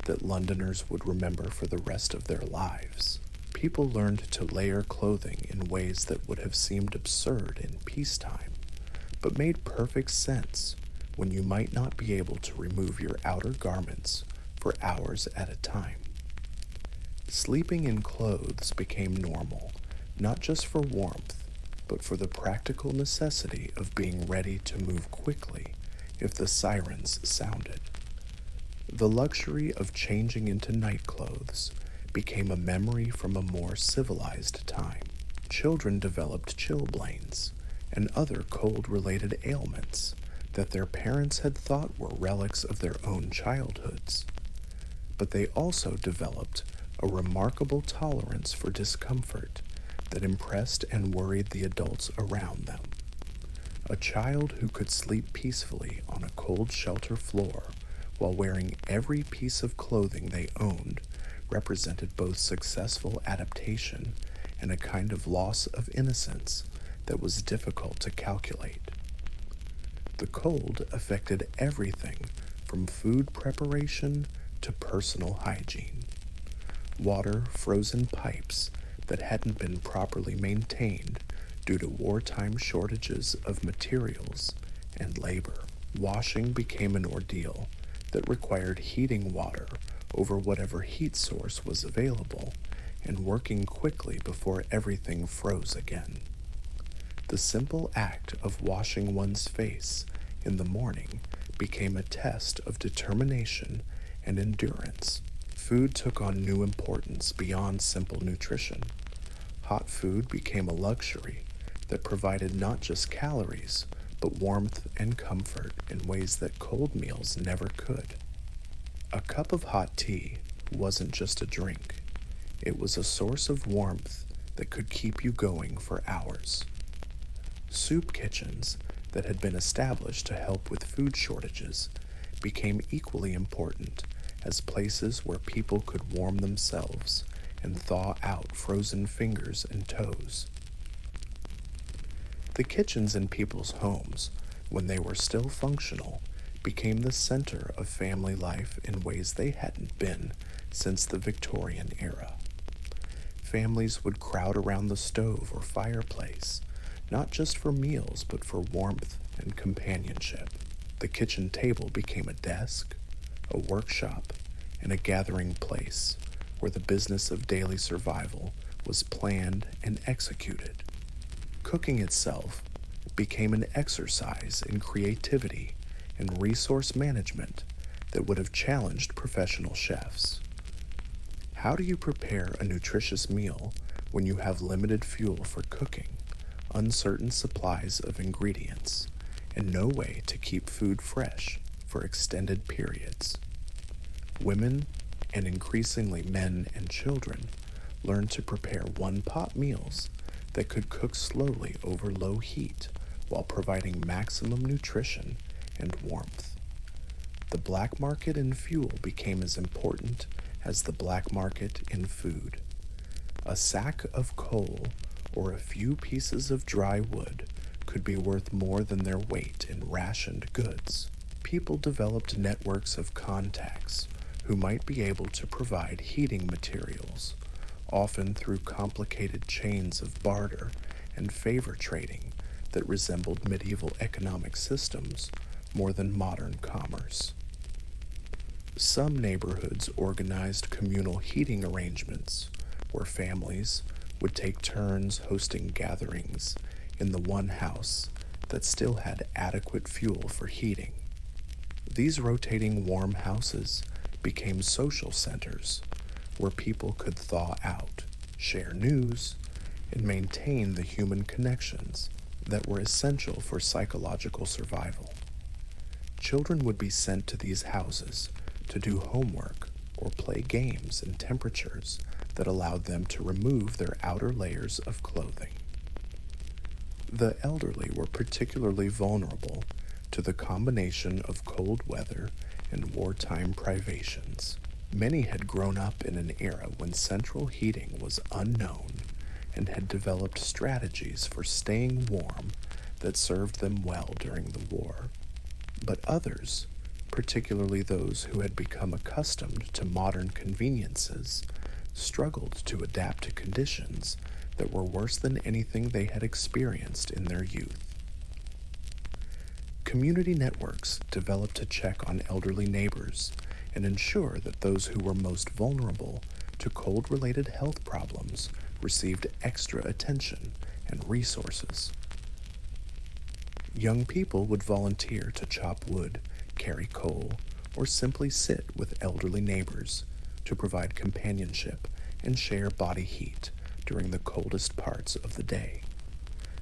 that Londoners would remember for the rest of their lives. People learned to layer clothing in ways that would have seemed absurd in peacetime, but made perfect sense when you might not be able to remove your outer garments for hours at a time. Sleeping in clothes became normal, not just for warmth, but for the practical necessity of being ready to move quickly if the sirens sounded. The luxury of changing into night clothes became a memory from a more civilized time. Children developed chilblains and other cold-related ailments that their parents had thought were relics of their own childhoods. But they also developed a remarkable tolerance for discomfort that impressed and worried the adults around them. A child who could sleep peacefully on a cold shelter floor while wearing every piece of clothing they owned represented both successful adaptation and a kind of loss of innocence that was difficult to calculate. The cold affected everything from food preparation to personal hygiene. Water, frozen pipes that hadn't been properly maintained due to wartime shortages of materials and labor. Washing became an ordeal that required heating water over whatever heat source was available and working quickly before everything froze again. The simple act of washing one's face in the morning became a test of determination and endurance. Food took on new importance beyond simple nutrition. Hot food became a luxury that provided not just calories, but warmth and comfort in ways that cold meals never could. A cup of hot tea wasn't just a drink. It was a source of warmth that could keep you going for hours. Soup kitchens that had been established to help with food shortages became equally important as places where people could warm themselves and thaw out frozen fingers and toes. The kitchens in people's homes, when they were still functional, became the center of family life in ways they hadn't been since the Victorian era. Families would crowd around the stove or fireplace, not just for meals but for warmth and companionship. The kitchen table became a desk, a workshop, and a gathering place where the business of daily survival was planned and executed. Cooking itself became an exercise in creativity and resource management that would have challenged professional chefs. How do you prepare a nutritious meal when you have limited fuel for cooking, uncertain supplies of ingredients, and no way to keep food fresh for extended periods? Women, and increasingly men and children, learned to prepare one-pot meals that could cook slowly over low heat while providing maximum nutrition and warmth. The black market in fuel became as important as the black market in food. A sack of coal or a few pieces of dry wood could be worth more than their weight in rationed goods. People developed networks of contacts who might be able to provide heating materials, often through complicated chains of barter and favor trading that resembled medieval economic systems more than modern commerce. Some neighborhoods organized communal heating arrangements where families would take turns hosting gatherings in the one house that still had adequate fuel for heating. These rotating warm houses became social centers where people could thaw out, share news, and maintain the human connections that were essential for psychological survival. Children would be sent to these houses to do homework or play games in temperatures that allowed them to remove their outer layers of clothing. The elderly were particularly vulnerable to the combination of cold weather and wartime privations. Many had grown up in an era when central heating was unknown and had developed strategies for staying warm that served them well during the war. But others, particularly those who had become accustomed to modern conveniences, struggled to adapt to conditions that were worse than anything they had experienced in their youth. Community networks developed to check on elderly neighbors and ensure that those who were most vulnerable to cold-related health problems received extra attention and resources. Young people would volunteer to chop wood, carry coal, or simply sit with elderly neighbors to provide companionship and share body heat during the coldest parts of the day.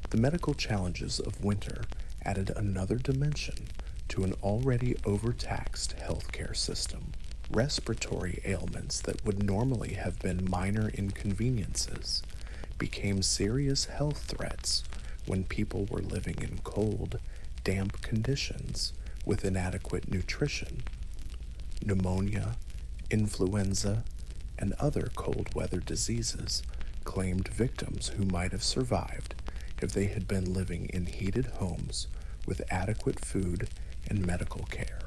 The medical challenges of winter added another dimension to an already overtaxed healthcare system. Respiratory ailments that would normally have been minor inconveniences became serious health threats when people were living in cold, damp conditions with inadequate nutrition. Pneumonia, influenza, and other cold weather diseases claimed victims who might have survived if they had been living in heated homes with adequate food and medical care.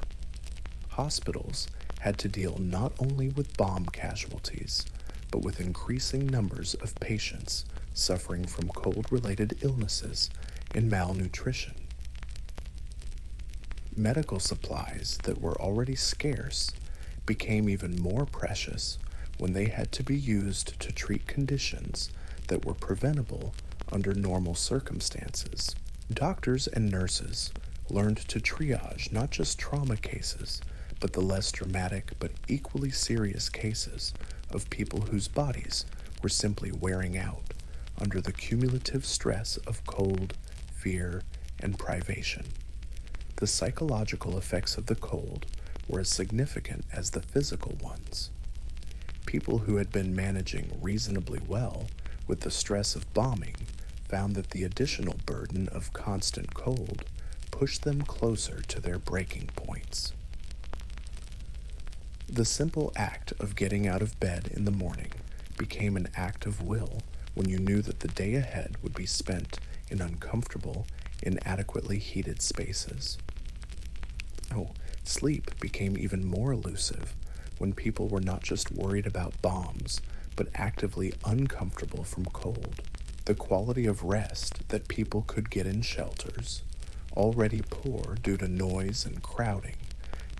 Hospitals had to deal not only with bomb casualties, but with increasing numbers of patients suffering from cold-related illnesses and malnutrition. Medical supplies that were already scarce became even more precious when they had to be used to treat conditions that were preventable under normal circumstances. Doctors and nurses learned to triage not just trauma cases, but the less dramatic but equally serious cases of people whose bodies were simply wearing out under the cumulative stress of cold, fear, and privation. The psychological effects of the cold were as significant as the physical ones. People who had been managing reasonably well with the stress of bombing found that the additional burden of constant cold pushed them closer to their breaking points. The simple act of getting out of bed in the morning became an act of will when you knew that the day ahead would be spent in uncomfortable, inadequately heated spaces. Sleep became even more elusive when people were not just worried about bombs, but actively uncomfortable from cold. The quality of rest that people could get in shelters, already poor due to noise and crowding,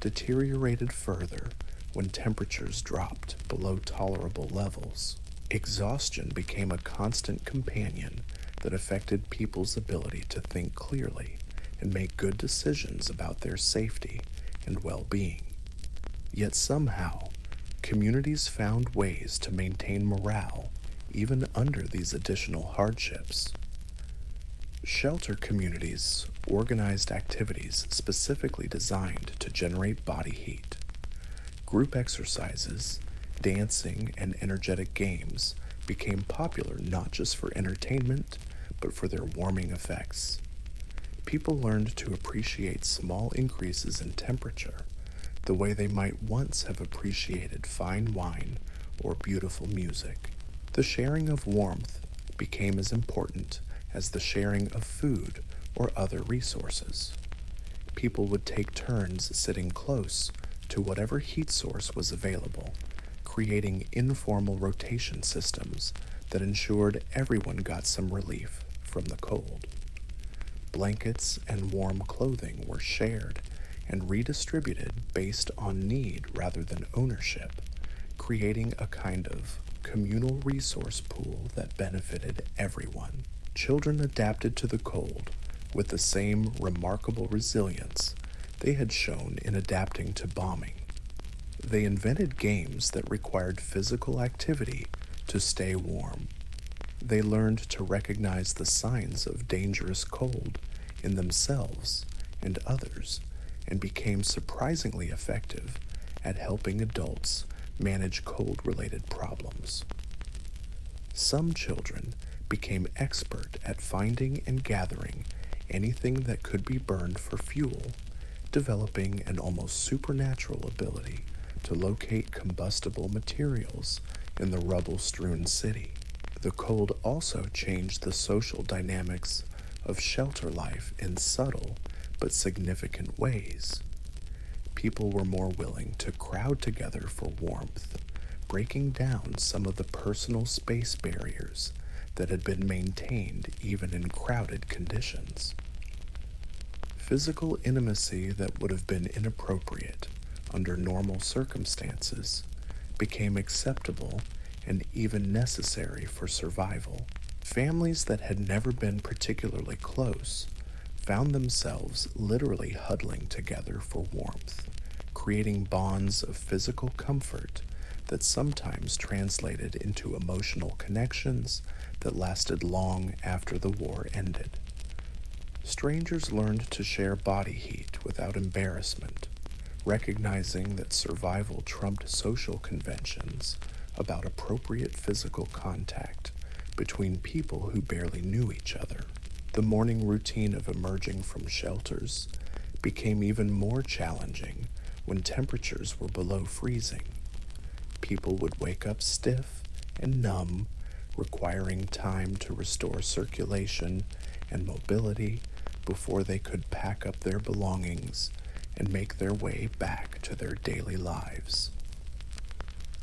deteriorated further when temperatures dropped below tolerable levels. Exhaustion became a constant companion that affected people's ability to think clearly and make good decisions about their safety and well-being. Yet somehow, communities found ways to maintain morale even under these additional hardships. Shelter communities organized activities specifically designed to generate body heat. Group exercises, dancing, and energetic games became popular not just for entertainment, but for their warming effects. People learned to appreciate small increases in temperature the way they might once have appreciated fine wine or beautiful music. The sharing of warmth became as important as the sharing of food or other resources. People would take turns sitting close to whatever heat source was available, creating informal rotation systems that ensured everyone got some relief from the cold. Blankets and warm clothing were shared and redistributed based on need rather than ownership, creating a kind of communal resource pool that benefited everyone. Children adapted to the cold with the same remarkable resilience they had shown in adapting to bombing. They invented games that required physical activity to stay warm. They learned to recognize the signs of dangerous cold in themselves and others, and became surprisingly effective at helping adults manage cold-related problems. Some children became expert at finding and gathering anything that could be burned for fuel, developing an almost supernatural ability to locate combustible materials in the rubble-strewn city. The cold also changed the social dynamics of shelter life in subtle but significant ways. People were more willing to crowd together for warmth, breaking down some of the personal space barriers that had been maintained even in crowded conditions. Physical intimacy that would have been inappropriate under normal circumstances became acceptable and even necessary for survival. Families that had never been particularly close found themselves literally huddling together for warmth, creating bonds of physical comfort that sometimes translated into emotional connections that lasted long after the war ended. Strangers learned to share body heat without embarrassment, recognizing that survival trumped social conventions about appropriate physical contact between people who barely knew each other. The morning routine of emerging from shelters became even more challenging when temperatures were below freezing. People would wake up stiff and numb, requiring time to restore circulation and mobility before they could pack up their belongings and make their way back to their daily lives.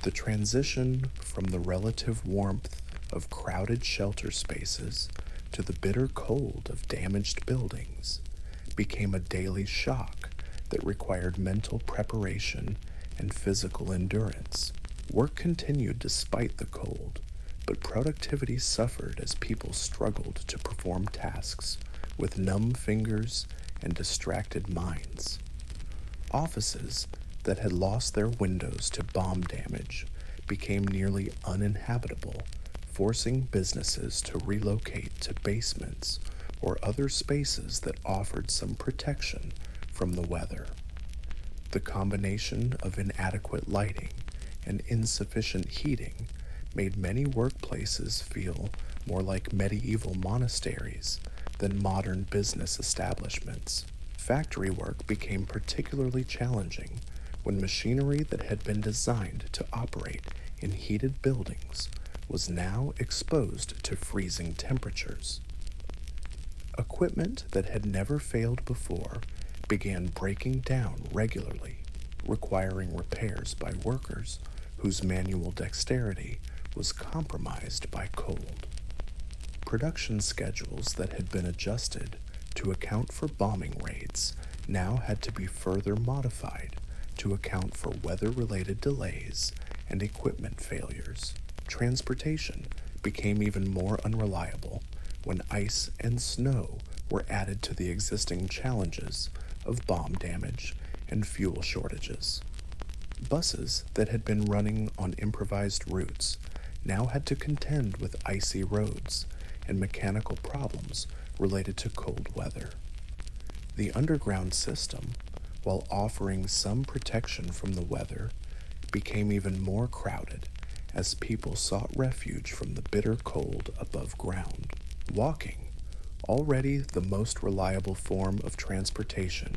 The transition from the relative warmth of crowded shelter spaces to the bitter cold of damaged buildings became a daily shock that required mental preparation and physical endurance. Work continued despite the cold, but productivity suffered as people struggled to perform tasks with numb fingers and distracted minds. Offices that had lost their windows to bomb damage became nearly uninhabitable, forcing businesses to relocate to basements or other spaces that offered some protection from the weather. The combination of inadequate lighting and insufficient heating made many workplaces feel more like medieval monasteries than modern business establishments. Factory work became particularly challenging when machinery that had been designed to operate in heated buildings was now exposed to freezing temperatures. Equipment that had never failed before began breaking down regularly, requiring repairs by workers whose manual dexterity was compromised by cold. Production schedules that had been adjusted to account for bombing raids now had to be further modified to account for weather-related delays and equipment failures. Transportation became even more unreliable when ice and snow were added to the existing challenges of bomb damage and fuel shortages. Buses that had been running on improvised routes now had to contend with icy roads and mechanical problems related to cold weather. The underground system, while offering some protection from the weather, became even more crowded as people sought refuge from the bitter cold above ground. Walking, already the most reliable form of transportation,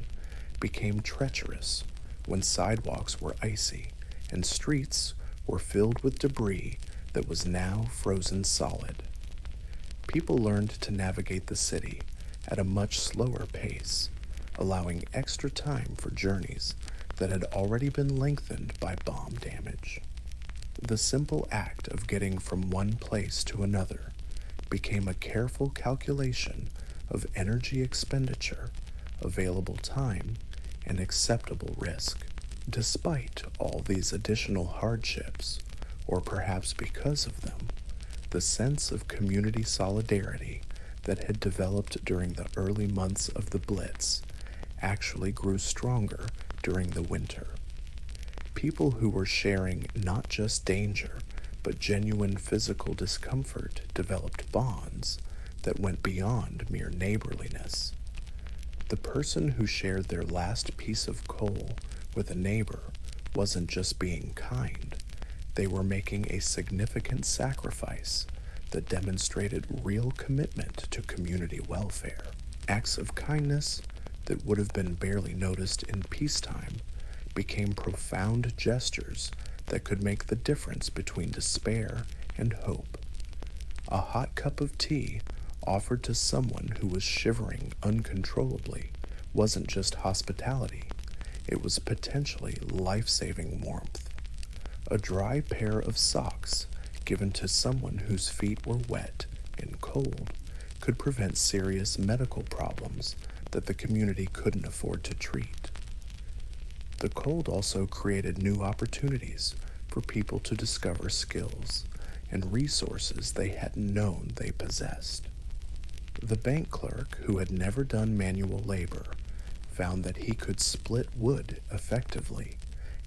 became treacherous when sidewalks were icy and streets were filled with debris that was now frozen solid. People learned to navigate the city at a much slower pace, allowing extra time for journeys that had already been lengthened by bomb damage. The simple act of getting from one place to another became a careful calculation of energy expenditure, available time, and acceptable risk. Despite all these additional hardships, or perhaps because of them, the sense of community solidarity that had developed during the early months of the Blitz actually grew stronger during the winter. People who were sharing not just danger, but genuine physical discomfort developed bonds that went beyond mere neighborliness. The person who shared their last piece of coal with a neighbor wasn't just being kind, they were making a significant sacrifice that demonstrated real commitment to community welfare. Acts of kindness that would have been barely noticed in peacetime became profound gestures that could make the difference between despair and hope. A hot cup of tea offered to someone who was shivering uncontrollably wasn't just hospitality, it was potentially life-saving warmth. A dry pair of socks given to someone whose feet were wet and cold could prevent serious medical problems that the community couldn't afford to treat. The cold also created new opportunities for people to discover skills and resources they hadn't known they possessed. The bank clerk, who had never done manual labor, found that he could split wood effectively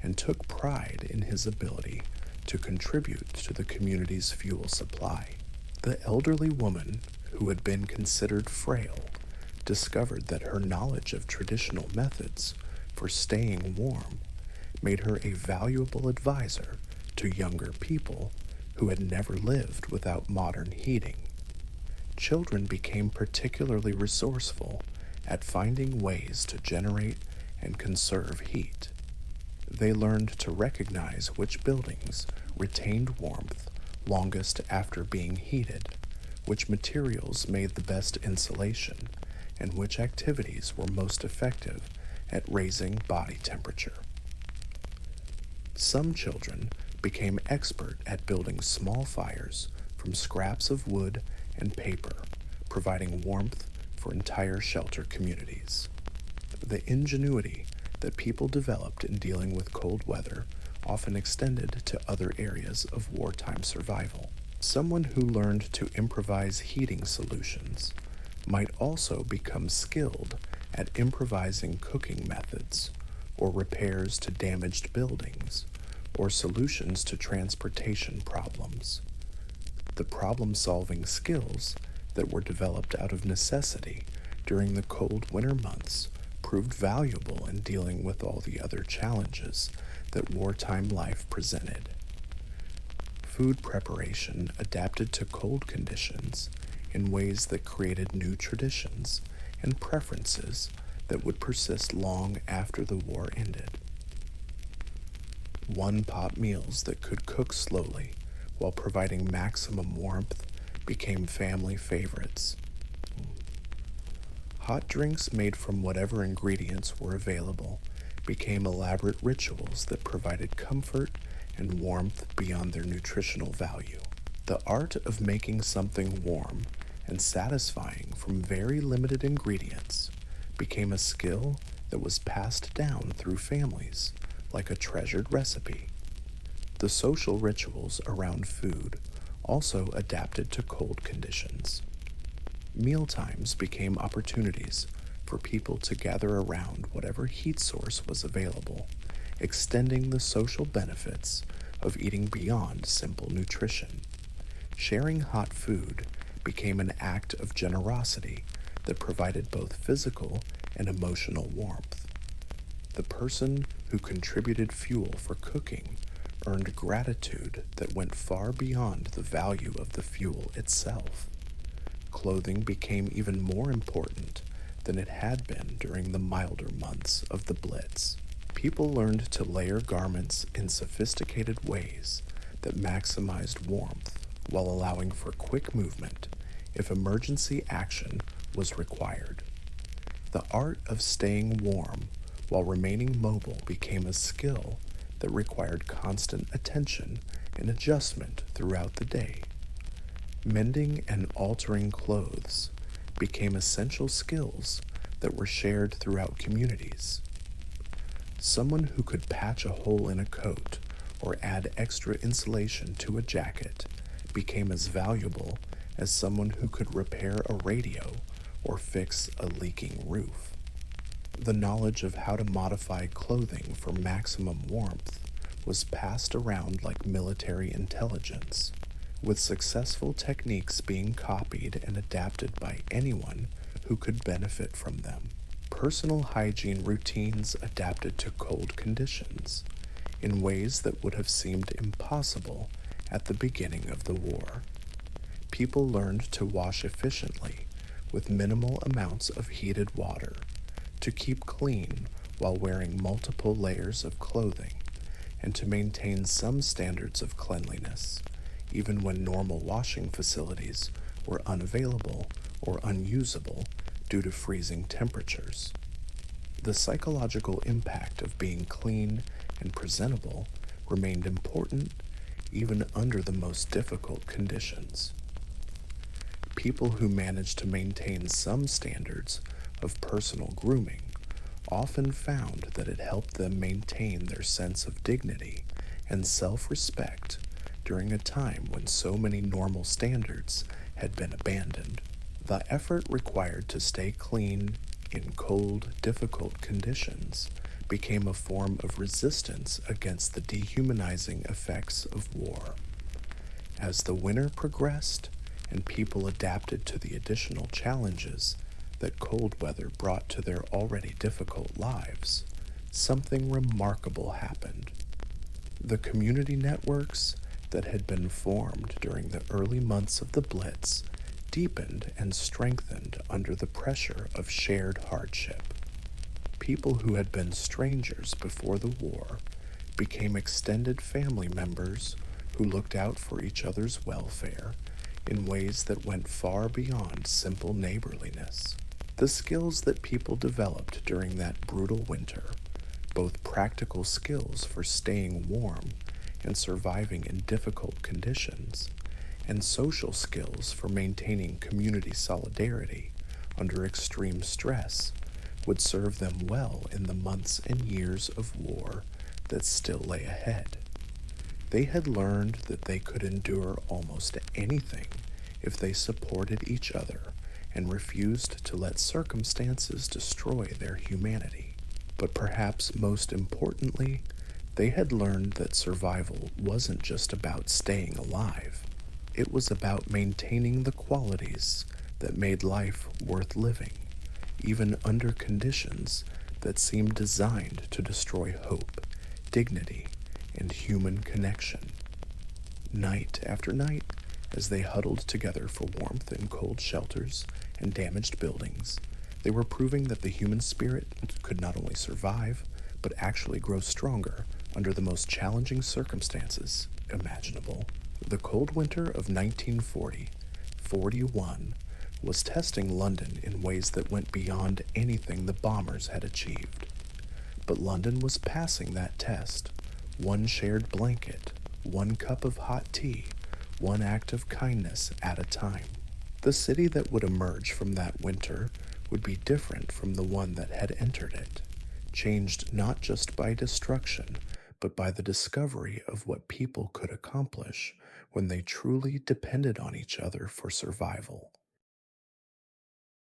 and took pride in his ability to contribute to the community's fuel supply. The elderly woman, who had been considered frail, discovered that her knowledge of traditional methods for staying warm made her a valuable advisor to younger people who had never lived without modern heating. Children became particularly resourceful at finding ways to generate and conserve heat. They learned to recognize which buildings retained warmth longest after being heated, which materials made the best insulation, and which activities were most effective at raising body temperature. Some children became expert at building small fires from scraps of wood and paper, providing warmth for entire shelter communities. The ingenuity that people developed in dealing with cold weather often extended to other areas of wartime survival. Someone who learned to improvise heating solutions might also become skilled at improvising cooking methods, or repairs to damaged buildings, or solutions to transportation problems. The problem-solving skills that were developed out of necessity during the cold winter months proved valuable in dealing with all the other challenges that wartime life presented. Food preparation adapted to cold conditions in ways that created new traditions and preferences that would persist long after the war ended. One-pot meals that could cook slowly while providing maximum warmth became family favorites. Hot drinks made from whatever ingredients were available became elaborate rituals that provided comfort and warmth beyond their nutritional value. The art of making something warm and satisfying from very limited ingredients became a skill that was passed down through families like a treasured recipe. The social rituals around food also adapted to cold conditions. Mealtimes became opportunities for people to gather around whatever heat source was available, extending the social benefits of eating beyond simple nutrition. Sharing hot food became an act of generosity that provided both physical and emotional warmth. The person who contributed fuel for cooking earned gratitude that went far beyond the value of the fuel itself. Clothing became even more important than it had been during the milder months of the Blitz. People learned to layer garments in sophisticated ways that maximized warmth while allowing for quick movement if emergency action was required. The art of staying warm while remaining mobile became a skill that required constant attention and adjustment throughout the day. Mending and altering clothes became essential skills that were shared throughout communities. Someone who could patch a hole in a coat or add extra insulation to a jacket became as valuable as someone who could repair a radio or fix a leaking roof. The knowledge of how to modify clothing for maximum warmth was passed around like military intelligence, with successful techniques being copied and adapted by anyone who could benefit from them. Personal hygiene routines adapted to cold conditions in ways that would have seemed impossible at the beginning of the war. People learned to wash efficiently with minimal amounts of heated water, to keep clean while wearing multiple layers of clothing, and to maintain some standards of cleanliness, even when normal washing facilities were unavailable or unusable due to freezing temperatures. The psychological impact of being clean and presentable remained important even under the most difficult conditions. People who managed to maintain some standards of personal grooming often found that it helped them maintain their sense of dignity and self-respect during a time when so many normal standards had been abandoned. The effort required to stay clean in cold, difficult conditions became a form of resistance against the dehumanizing effects of war. As the winter progressed and people adapted to the additional challenges that cold weather brought to their already difficult lives, something remarkable happened. The community networks that had been formed during the early months of the Blitz deepened and strengthened under the pressure of shared hardship. People who had been strangers before the war became extended family members who looked out for each other's welfare in ways that went far beyond simple neighborliness. The skills that people developed during that brutal winter, both practical skills for staying warm and surviving in difficult conditions, and social skills for maintaining community solidarity under extreme stress, would serve them well in the months and years of war that still lay ahead. They had learned that they could endure almost anything if they supported each other and refused to let circumstances destroy their humanity. But perhaps most importantly, they had learned that survival wasn't just about staying alive. It was about maintaining the qualities that made life worth living, even under conditions that seemed designed to destroy hope, dignity, and human connection. Night after night, as they huddled together for warmth in cold shelters and damaged buildings, they were proving that the human spirit could not only survive, but actually grow stronger under the most challenging circumstances imaginable. The cold winter of 1940-41 was testing London in ways that went beyond anything the bombers had achieved. But London was passing that test, one shared blanket, one cup of hot tea, one act of kindness at a time. The city that would emerge from that winter would be different from the one that had entered it, changed not just by destruction, but by the discovery of what people could accomplish when they truly depended on each other for survival.